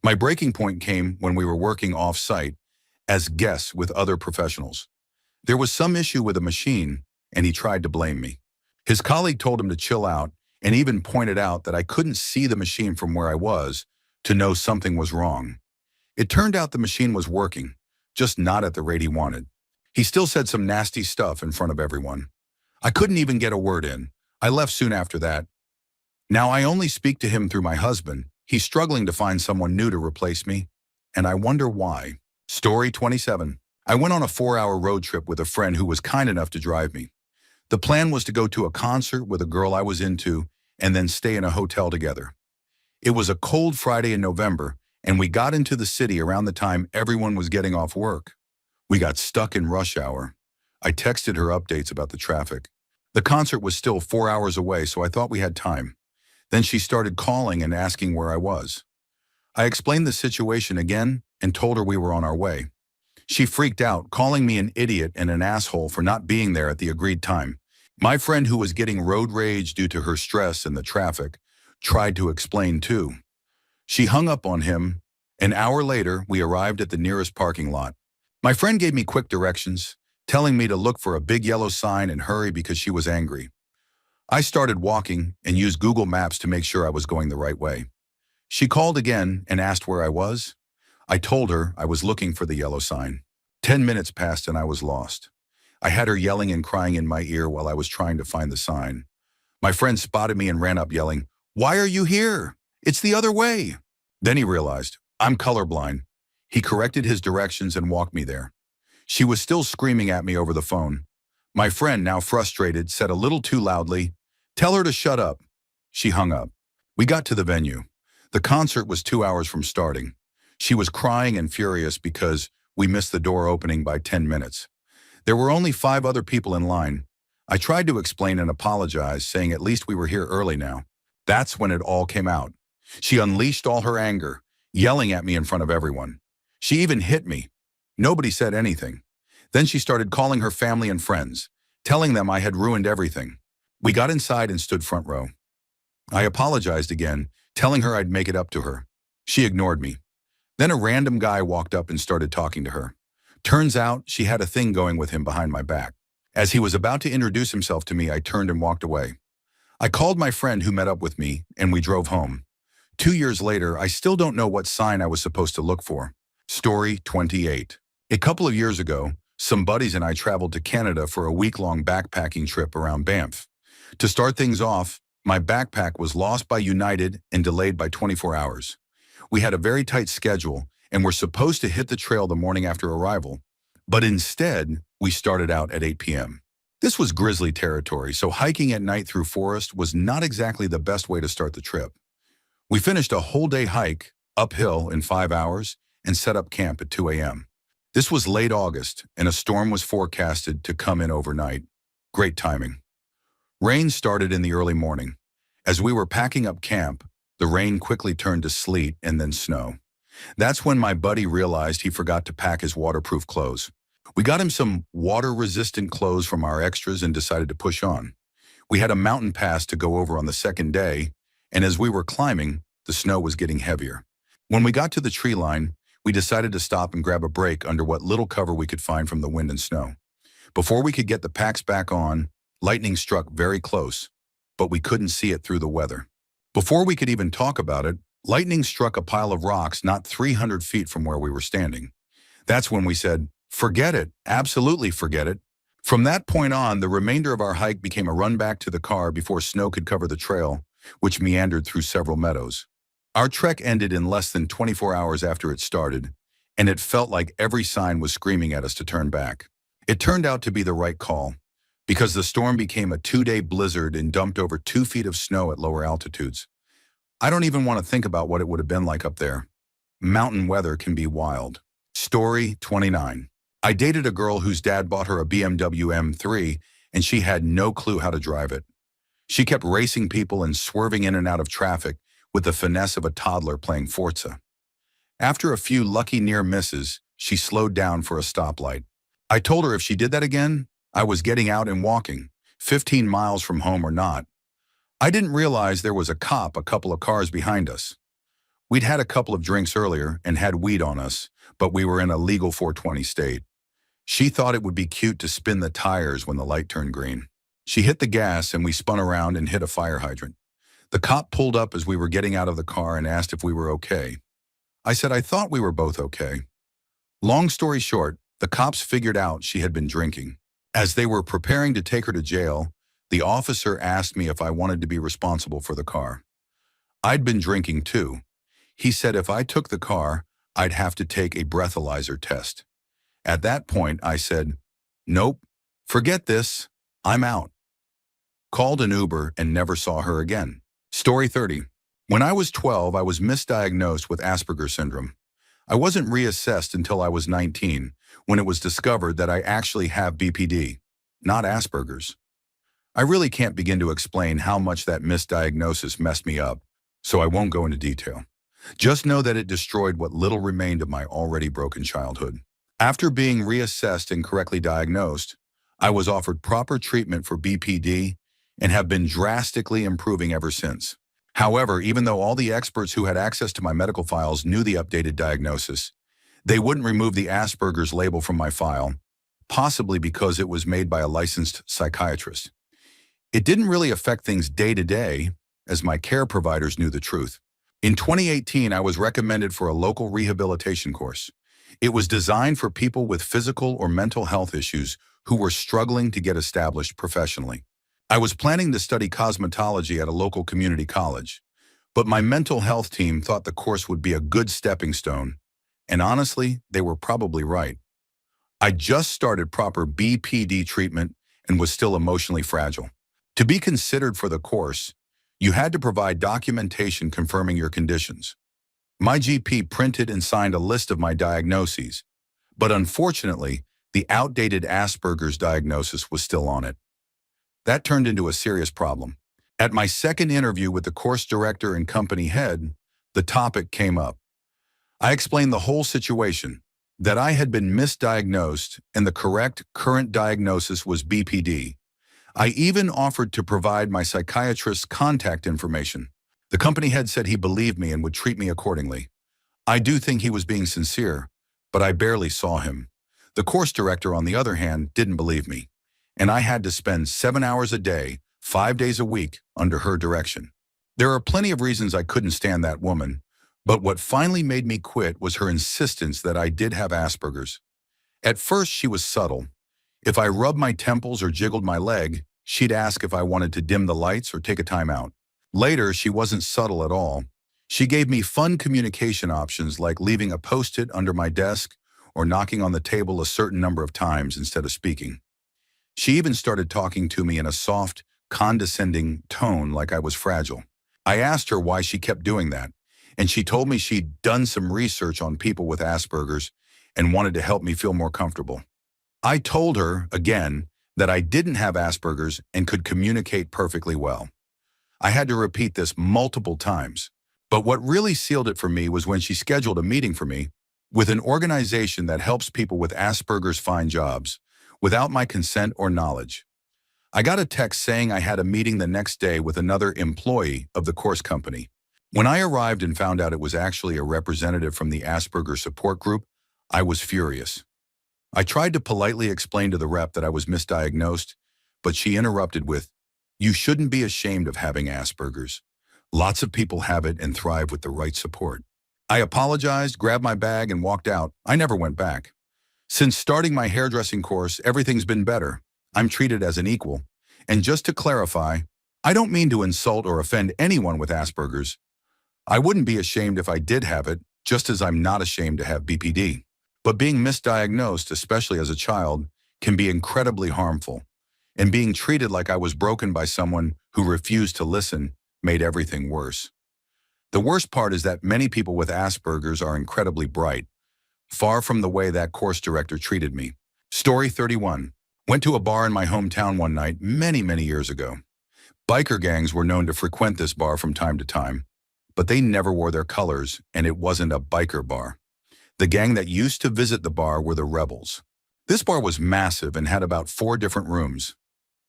My breaking point came when we were working off-site as guests with other professionals. There was some issue with a machine, and he tried to blame me. His colleague told him to chill out and even pointed out that I couldn't see the machine from where I was to know something was wrong. It turned out the machine was working, just not at the rate he wanted. He still said some nasty stuff in front of everyone. I couldn't even get a word in. I left soon after that. Now I only speak to him through my husband. He's struggling to find someone new to replace me, and I wonder why. Story 27. I went on a 4-hour road trip with a friend who was kind enough to drive me. The plan was to go to a concert with a girl I was into and then stay in a hotel together. It was a cold Friday in November, and we got into the city around the time everyone was getting off work. We got stuck in rush hour. I texted her updates about the traffic. The concert was still 4 hours away, so I thought we had time. Then she started calling and asking where I was. I explained the situation again and told her we were on our way. She freaked out, calling me an idiot and an asshole for not being there at the agreed time. My friend, who was getting road rage due to her stress and the traffic, tried to explain too. She hung up on him. An hour later, we arrived at the nearest parking lot. My friend gave me quick directions, telling me to look for a big yellow sign and hurry because she was angry. I started walking and used Google Maps to make sure I was going the right way. She called again and asked where I was. I told her I was looking for the yellow sign. 10 minutes passed and I was lost. I had her yelling and crying in my ear while I was trying to find the sign. My friend spotted me and ran up yelling, "Why are you here? It's the other way." Then he realized, I'm colorblind. He corrected his directions and walked me there. She was still screaming at me over the phone. My friend, now frustrated, said a little too loudly, "Tell her to shut up." She hung up. We got to the venue. The concert was 2 hours from starting. She was crying and furious because we missed the door opening by 10 minutes. There were only 5 other people in line. I tried to explain and apologize, saying at least we were here early now. That's when it all came out. She unleashed all her anger, yelling at me in front of everyone. She even hit me. Nobody said anything. Then she started calling her family and friends, telling them I had ruined everything. We got inside and stood front row. I apologized again, telling her I'd make it up to her. She ignored me. Then a random guy walked up and started talking to her. Turns out she had a thing going with him behind my back. As he was about to introduce himself to me, I turned and walked away. I called my friend who met up with me, and we drove home. 2 years later, I still don't know what sign I was supposed to look for. Story 28. A couple of years ago, some buddies and I traveled to Canada for a week-long backpacking trip around Banff. To start things off, my backpack was lost by United and delayed by 24 hours. We had a very tight schedule and were supposed to hit the trail the morning after arrival, but instead, we started out at 8 p.m. This was grizzly territory, so hiking at night through forest was not exactly the best way to start the trip. We finished a whole day hike, uphill in 5 hours, and set up camp at 2 a.m. This was late August, and a storm was forecasted to come in overnight. Great timing. Rain started in the early morning. As we were packing up camp, the rain quickly turned to sleet and then snow. That's when my buddy realized he forgot to pack his waterproof clothes. We got him some water-resistant clothes from our extras and decided to push on. We had a mountain pass to go over on the second day, and as we were climbing, the snow was getting heavier. When we got to the tree line, we decided to stop and grab a break under what little cover we could find from the wind and snow. Before we could get the packs back on, lightning struck very close, but we couldn't see it through the weather. Before we could even talk about it, lightning struck a pile of rocks not 300 feet from where we were standing. That's when we said, "Forget it, absolutely forget it." From that point on, the remainder of our hike became a run back to the car before snow could cover the trail, which meandered through several meadows. Our trek ended in less than 24 hours after it started, and it felt like every sign was screaming at us to turn back. It turned out to be the right call, because the storm became a 2-day blizzard and dumped over 2 feet of snow at lower altitudes. I don't even want to think about what it would have been like up there. Mountain weather can be wild. Story 29. I dated a girl whose dad bought her a BMW M3, and she had no clue how to drive it. She kept racing people and swerving in and out of traffic with the finesse of a toddler playing Forza. After a few lucky near misses, she slowed down for a stoplight. I told her if she did that again, I was getting out and walking, 15 miles from home or not. I didn't realize there was a cop a couple of cars behind us. We'd had a couple of drinks earlier and had weed on us, but we were in a legal 420 state. She thought it would be cute to spin the tires when the light turned green. She hit the gas and we spun around and hit a fire hydrant. The cop pulled up as we were getting out of the car and asked if we were okay. I said I thought we were both okay. Long story short, the cops figured out she had been drinking. As they were preparing to take her to jail, the officer asked me if I wanted to be responsible for the car. I'd been drinking too. He said if I took the car, I'd have to take a breathalyzer test. At that point, I said, "Nope, forget this, I'm out." Called an Uber and never saw her again. Story 30. When I was 12, I was misdiagnosed with Asperger's syndrome. I wasn't reassessed until I was 19, when it was discovered that I actually have BPD, not Asperger's. I really can't begin to explain how much that misdiagnosis messed me up, so I won't go into detail. Just know that it destroyed what little remained of my already broken childhood. After being reassessed and correctly diagnosed, I was offered proper treatment for BPD and have been drastically improving ever since. However, even though all the experts who had access to my medical files knew the updated diagnosis, they wouldn't remove the Asperger's label from my file, possibly because it was made by a licensed psychiatrist. It didn't really affect things day to day, as my care providers knew the truth. In 2018, I was recommended for a local rehabilitation course. It was designed for people with physical or mental health issues who were struggling to get established professionally. I was planning to study cosmetology at a local community college, but my mental health team thought the course would be a good stepping stone, and honestly, they were probably right. I just started proper BPD treatment and was still emotionally fragile. To be considered for the course, you had to provide documentation confirming your conditions. My GP printed and signed a list of my diagnoses, but unfortunately, The outdated Asperger's diagnosis was still on it. That turned into a serious problem. At my second interview with the course director and company head, the topic came up. I explained the whole situation, that I had been misdiagnosed and the correct current diagnosis was BPD. I even offered to provide my psychiatrist's contact information. The company head said he believed me and would treat me accordingly. I do think he was being sincere, but I barely saw him. The course director, on the other hand, didn't believe me, and I had to spend 7 hours a day, 5 days a week, under her direction. There are plenty of reasons I couldn't stand that woman, but what finally made me quit was her insistence that I did have Asperger's. At first, she was subtle. If I rubbed my temples or jiggled my leg, she'd ask if I wanted to dim the lights or take a time out. Later, she wasn't subtle at all. She gave me fun communication options like leaving a post-it under my desk or knocking on the table a certain number of times instead of speaking. She even started talking to me in a soft, condescending tone like I was fragile. I asked her why she kept doing that, and she told me she'd done some research on people with Asperger's and wanted to help me feel more comfortable. I told her, again, that I didn't have Asperger's and could communicate perfectly well. I had to repeat this multiple times. But what really sealed it for me was when she scheduled a meeting for me with an organization that helps people with Asperger's find jobs without my consent or knowledge. I got a text saying I had a meeting the next day with another employee of the course company. When I arrived and found out it was actually a representative from the Asperger support group, I was furious. I tried to politely explain to the rep that I was misdiagnosed, but she interrupted with, "You shouldn't be ashamed of having Asperger's. Lots of people have it and thrive with the right support." I apologized, grabbed my bag, and walked out. I never went back. Since starting my hairdressing course, everything's been better. I'm treated as an equal. And just to clarify, I don't mean to insult or offend anyone with Asperger's. I wouldn't be ashamed if I did have it, just as I'm not ashamed to have BPD. But being misdiagnosed, especially as a child, can be incredibly harmful. And being treated like I was broken by someone who refused to listen made everything worse. The worst part is that many people with Asperger's are incredibly bright, far from the way that course director treated me. Story 31. Went to a bar in my hometown one night many years ago. Biker gangs were known to frequent this bar from time to time, but they never wore their colors, and it wasn't a biker bar. The gang that used to visit the bar were the Rebels. This bar was massive and had about 4 different rooms.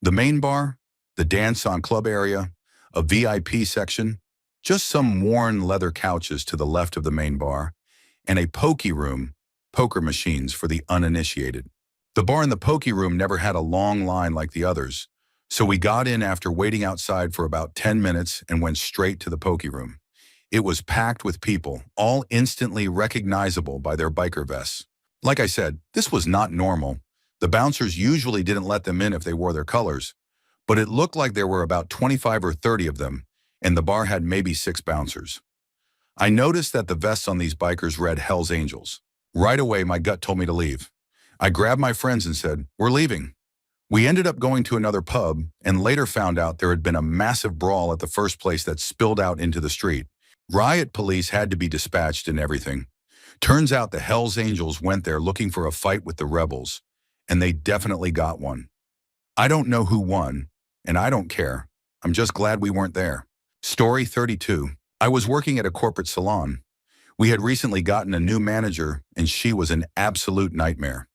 The main bar, the dance on club area, a VIP section, just some worn leather couches to the left of the main bar, and a pokey room, poker machines for the uninitiated. The bar in the pokey room never had a long line like the others, so we got in after waiting outside for about 10 minutes and went straight to the pokey room. It was packed with people, all instantly recognizable by their biker vests. Like I said, this was not normal. The bouncers usually didn't let them in if they wore their colors, but it looked like there were about 25 or 30 of them, and the bar had maybe 6 bouncers. I noticed that the vests on these bikers read Hell's Angels. Right away, my gut told me to leave. I grabbed my friends and said, "We're leaving." We ended up going to another pub and later found out there had been a massive brawl at the first place that spilled out into the street. Riot police had to be dispatched and everything. Turns out the Hell's Angels went there looking for a fight with the Rebels, and they definitely got one. I don't know who won, and I don't care. I'm just glad we weren't there. Story 32. I was working at a corporate salon. We had recently gotten a new manager, and she was an absolute nightmare.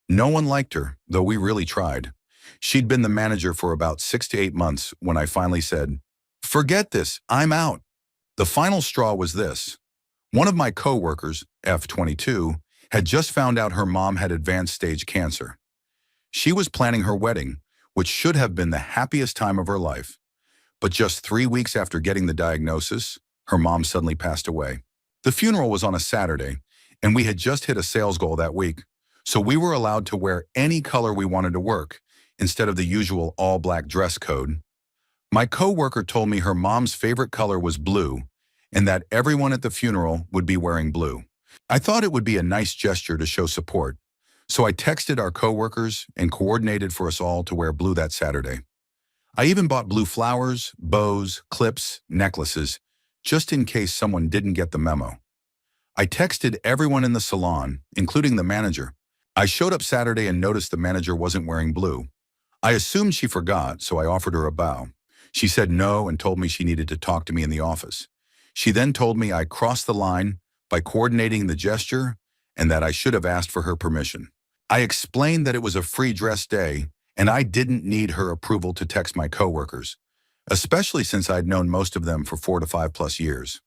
No one liked her, though we really tried. She'd been the manager for about 6 to 8 months when I finally said, "Forget this, I'm out." The final straw was this. One of my coworkers, F22, had just found out her mom had advanced stage cancer. She was planning her wedding, which should have been the happiest time of her life. But just 3 weeks after getting the diagnosis, her mom suddenly passed away. The funeral was on a Saturday, and we had just hit a sales goal that week, so we were allowed to wear any color we wanted to work, instead of the usual all-black dress code. My coworker told me her mom's favorite color was blue, and that everyone at the funeral would be wearing blue. I thought it would be a nice gesture to show support, so I texted our coworkers and coordinated for us all to wear blue that Saturday. I even bought blue flowers, bows, clips, necklaces, just in case someone didn't get the memo. I texted everyone in the salon, including the manager. I showed up Saturday and noticed the manager wasn't wearing blue. I assumed she forgot, so I offered her a bow. She said no and told me she needed to talk to me in the office. She then told me I crossed the line by coordinating the gesture and that I should have asked for her permission. I explained that it was a free dress day and I didn't need her approval to text my coworkers, especially since I'd known most of them for 4 to 5+ years.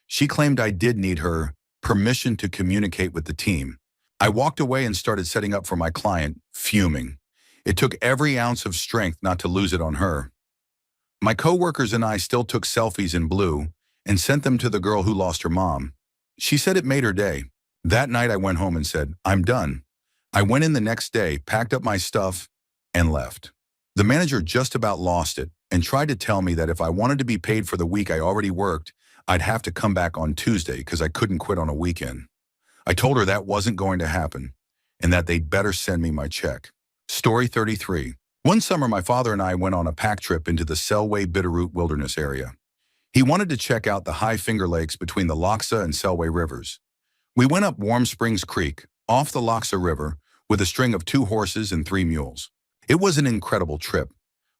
She claimed I did need her permission to communicate with the team. I walked away and started setting up for my client, fuming. It took every ounce of strength not to lose it on her. My coworkers and I still took selfies in blue and sent them to the girl who lost her mom. She said it made her day. That night I went home and said, I'm done. I went in the next day, packed up my stuff, and left. The manager just about lost it and tried to tell me that if I wanted to be paid for the week I already worked, I'd have to come back on Tuesday because I couldn't quit on a weekend. I told her that wasn't going to happen and that they'd better send me my check. Story 33. One summer, my father and I went on a pack trip into the Selway Bitterroot Wilderness area. He wanted to check out the High Finger Lakes between the Lochsa and Selway rivers. We went up Warm Springs Creek, off the Lochsa River, with a string of 2 horses and 3 mules. It was an incredible trip,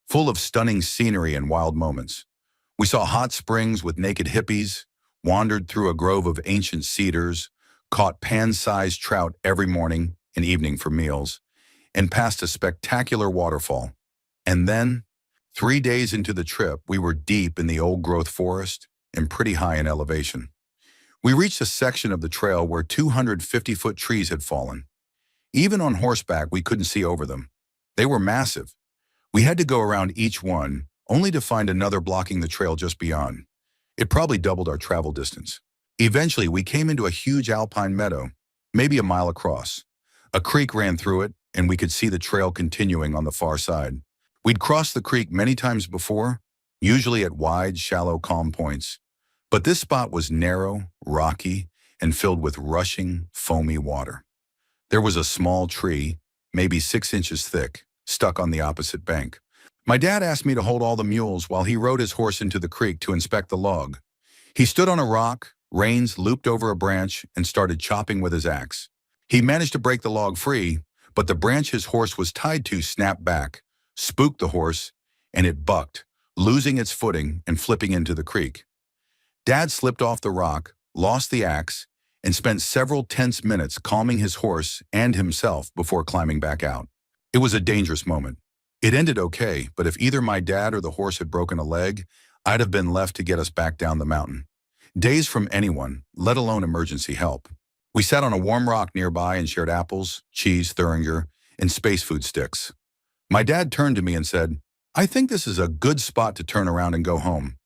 full of stunning scenery and wild moments. We saw hot springs with naked hippies, wandered through a grove of ancient cedars, caught pan-sized trout every morning and evening for meals, and passed a spectacular waterfall. And then, 3 days into the trip, we were deep in the old-growth forest and pretty high in elevation. We reached a section of the trail where 250-foot trees had fallen. Even on horseback, we couldn't see over them. They were massive. We had to go around each one, only to find another blocking the trail just beyond. It probably doubled our travel distance. Eventually, we came into a huge alpine meadow, maybe a mile across. A creek ran through it, and we could see the trail continuing on the far side. We'd crossed the creek many times before, usually at wide, shallow, calm points. But this spot was narrow, rocky, and filled with rushing, foamy water. There was a small tree, maybe 6 inches thick, stuck on the opposite bank. My dad asked me to hold all the mules while he rode his horse into the creek to inspect the log. He stood on a rock, reins looped over a branch, and started chopping with his axe. He managed to break the log free, but the branch his horse was tied to snapped back, spooked the horse, and it bucked, losing its footing and flipping into the creek. Dad slipped off the rock, lost the axe, and spent several tense minutes calming his horse and himself before climbing back out. It was a dangerous moment. It ended okay, but if either my dad or the horse had broken a leg, I'd have been left to get us back down the mountain. Days from anyone, let alone emergency help. We sat on a warm rock nearby and shared apples, cheese, Thuringer, and space food sticks. My dad turned to me and said, I think this is a good spot to turn around and go home.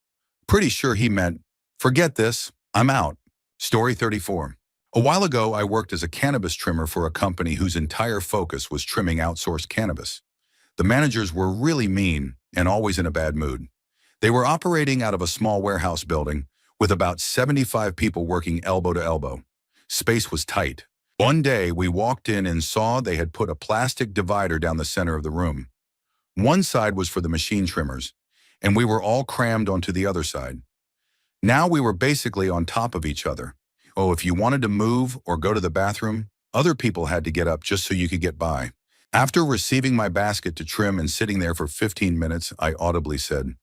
Pretty sure he meant, forget this, I'm out. Story 34. A while ago, I worked as a cannabis trimmer for a company whose entire focus was trimming outsourced cannabis. The managers were really mean and always in a bad mood. They were operating out of a small warehouse building with about 75 people working elbow to elbow. Space was tight. One day, we walked in and saw they had put a plastic divider down the center of the room. One side was for the machine trimmers, and we were all crammed onto the other side. Now we were basically on top of each other. Oh, if you wanted to move or go to the bathroom, other people had to get up just so you could get by. After receiving my basket to trim and sitting there for 15 minutes, I audibly said,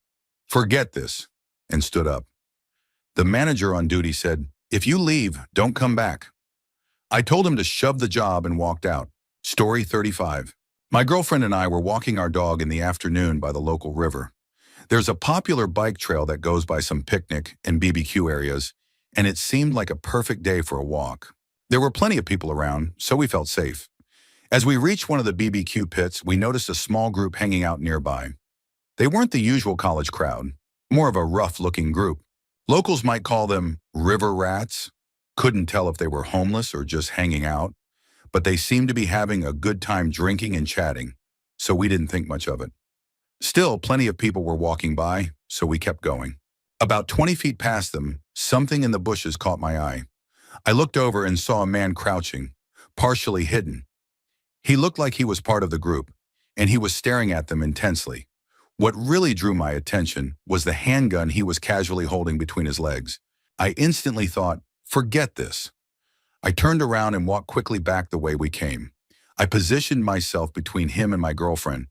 forget this, and stood up. The manager on duty said, if you leave, don't come back. I told him to shove the job and walked out. Story 35. My girlfriend and I were walking our dog in the afternoon by the local river. There's a popular bike trail that goes by some picnic and BBQ areas, and it seemed like a perfect day for a walk. There were plenty of people around, so we felt safe. As we reached one of the BBQ pits, we noticed a small group hanging out nearby. They weren't the usual college crowd, more of a rough-looking group. Locals might call them river rats. Couldn't tell if they were homeless or just hanging out, but they seemed to be having a good time drinking and chatting, so we didn't think much of it. Still, plenty of people were walking by, so we kept going. About 20 feet past them, something in the bushes caught my eye. I looked over and saw a man crouching, partially hidden. He looked like he was part of the group, and he was staring at them intensely. What really drew my attention was the handgun he was casually holding between his legs. I instantly thought, forget this. I turned around and walked quickly back the way we came. I positioned myself between him and my girlfriend,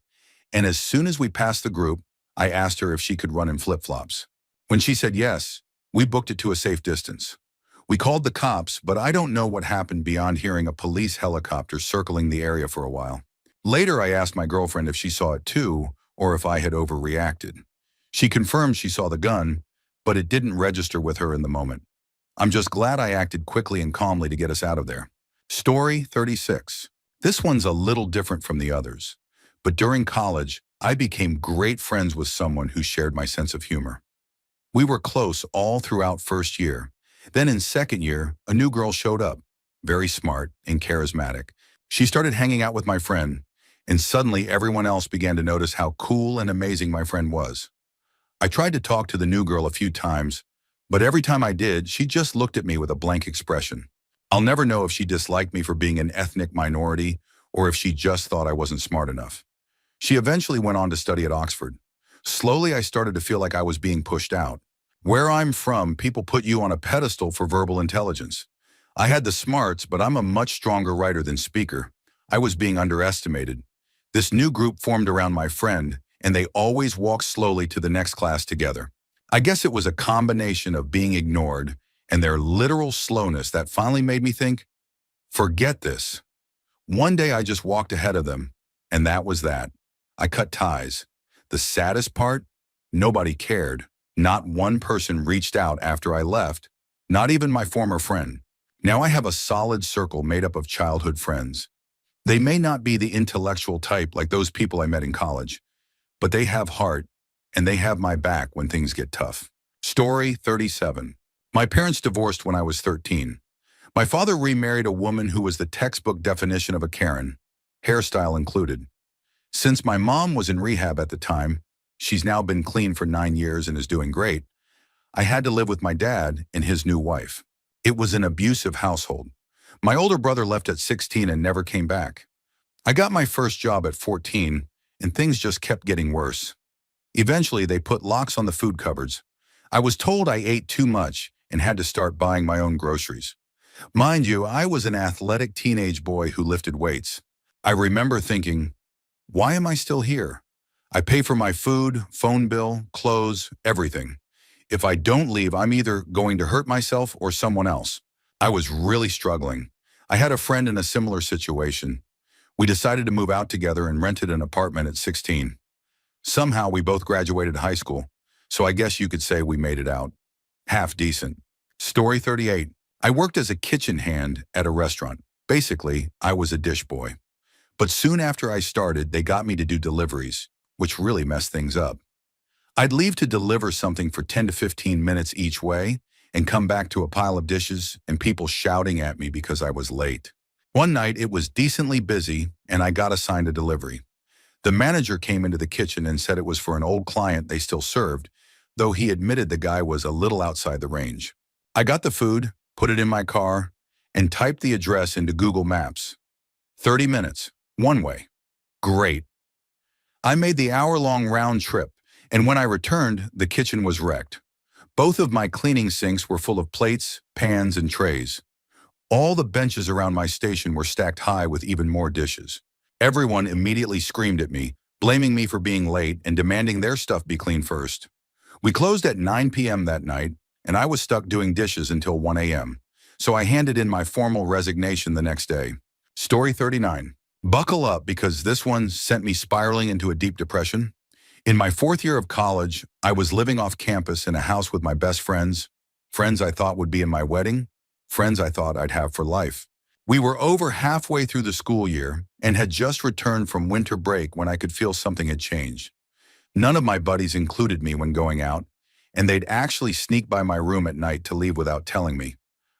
and as soon as we passed the group, I asked her if she could run in flip-flops. When she said yes, we booked it to a safe distance. We called the cops, but I don't know what happened beyond hearing a police helicopter circling the area for a while. Later, I asked my girlfriend if she saw it too, or if I had overreacted. She confirmed she saw the gun, but it didn't register with her in the moment. I'm just glad I acted quickly and calmly to get us out of there. Story 36. This one's a little different from the others, but during college, I became great friends with someone who shared my sense of humor. We were close all throughout first year. Then in second year, a new girl showed up, very smart and charismatic. She started hanging out with my friend, and suddenly everyone else began to notice how cool and amazing my friend was. I tried to talk to the new girl a few times, but every time I did, she just looked at me with a blank expression. I'll never know if she disliked me for being an ethnic minority or if she just thought I wasn't smart enough. She eventually went on to study at Oxford. Slowly, I started to feel like I was being pushed out. Where I'm from, people put you on a pedestal for verbal intelligence. I had the smarts, but I'm a much stronger writer than speaker. I was being underestimated. This new group formed around my friend, and they always walked slowly to the next class together. I guess it was a combination of being ignored and their literal slowness that finally made me think, forget this. One day I just walked ahead of them, and that was that. I cut ties. The saddest part? Nobody cared. Not one person reached out after I left, not even my former friend. Now I have a solid circle made up of childhood friends. They may not be the intellectual type like those people I met in college, but they have heart, and they have my back when things get tough. Story 37. My parents divorced when I was 13. My father remarried a woman who was the textbook definition of a Karen, hairstyle included. Since my mom was in rehab at the time, she's now been clean for 9 years and is doing great, I had to live with my dad and his new wife. It was an abusive household. My older brother left at 16 and never came back. I got my first job at 14, and things just kept getting worse. Eventually, they put locks on the food cupboards. I was told I ate too much and had to start buying my own groceries. Mind you, I was an athletic teenage boy who lifted weights. I remember thinking, why am I still here? I pay for my food, phone bill, clothes, everything. If I don't leave, I'm either going to hurt myself or someone else. I was really struggling. I had a friend in a similar situation. We decided to move out together and rented an apartment at 16. Somehow we both graduated high school, so I guess you could say we made it out. Half decent. Story 38. I worked as a kitchen hand at a restaurant. Basically, I was a dish boy. But soon after I started, they got me to do deliveries, which really messed things up. I'd leave to deliver something for 10 to 15 minutes each way and come back to a pile of dishes and people shouting at me because I was late. One night, it was decently busy and I got assigned a delivery. The manager came into the kitchen and said it was for an old client they still served, though he admitted the guy was a little outside the range. I got the food, put it in my car, and typed the address into Google Maps. 30 minutes, one way. Great. I made the hour-long round trip, and when I returned, the kitchen was wrecked. Both of my cleaning sinks were full of plates, pans, and trays. All the benches around my station were stacked high with even more dishes. Everyone immediately screamed at me, blaming me for being late and demanding their stuff be cleaned first. We closed at 9 p.m. that night, and I was stuck doing dishes until 1 a.m., so I handed in my formal resignation the next day. Story 39. Buckle up because this one sent me spiraling into a deep depression. In my fourth year of college, I was living off campus in a house with my best friends, friends I thought would be in my wedding, friends I thought I'd have for life. We were over halfway through the school year and had just returned from winter break when I could feel something had changed. None of my buddies included me when going out, and they'd actually sneak by my room at night to leave without telling me.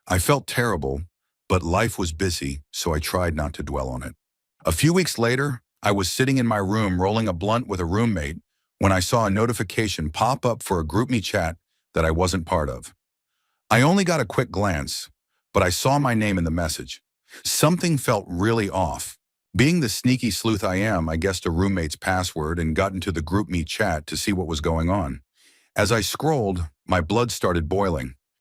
I felt terrible, but life was busy, so I tried not to dwell on it. A few weeks later, I was sitting in my room rolling a blunt with a roommate when I saw a notification pop up for a GroupMe chat that I wasn't part of. I only got a quick glance, but I saw my name in the message. Something felt really off. Being the sneaky sleuth I am, I guessed a roommate's password and got into the GroupMe chat to see what was going on. As I scrolled, my blood started boiling.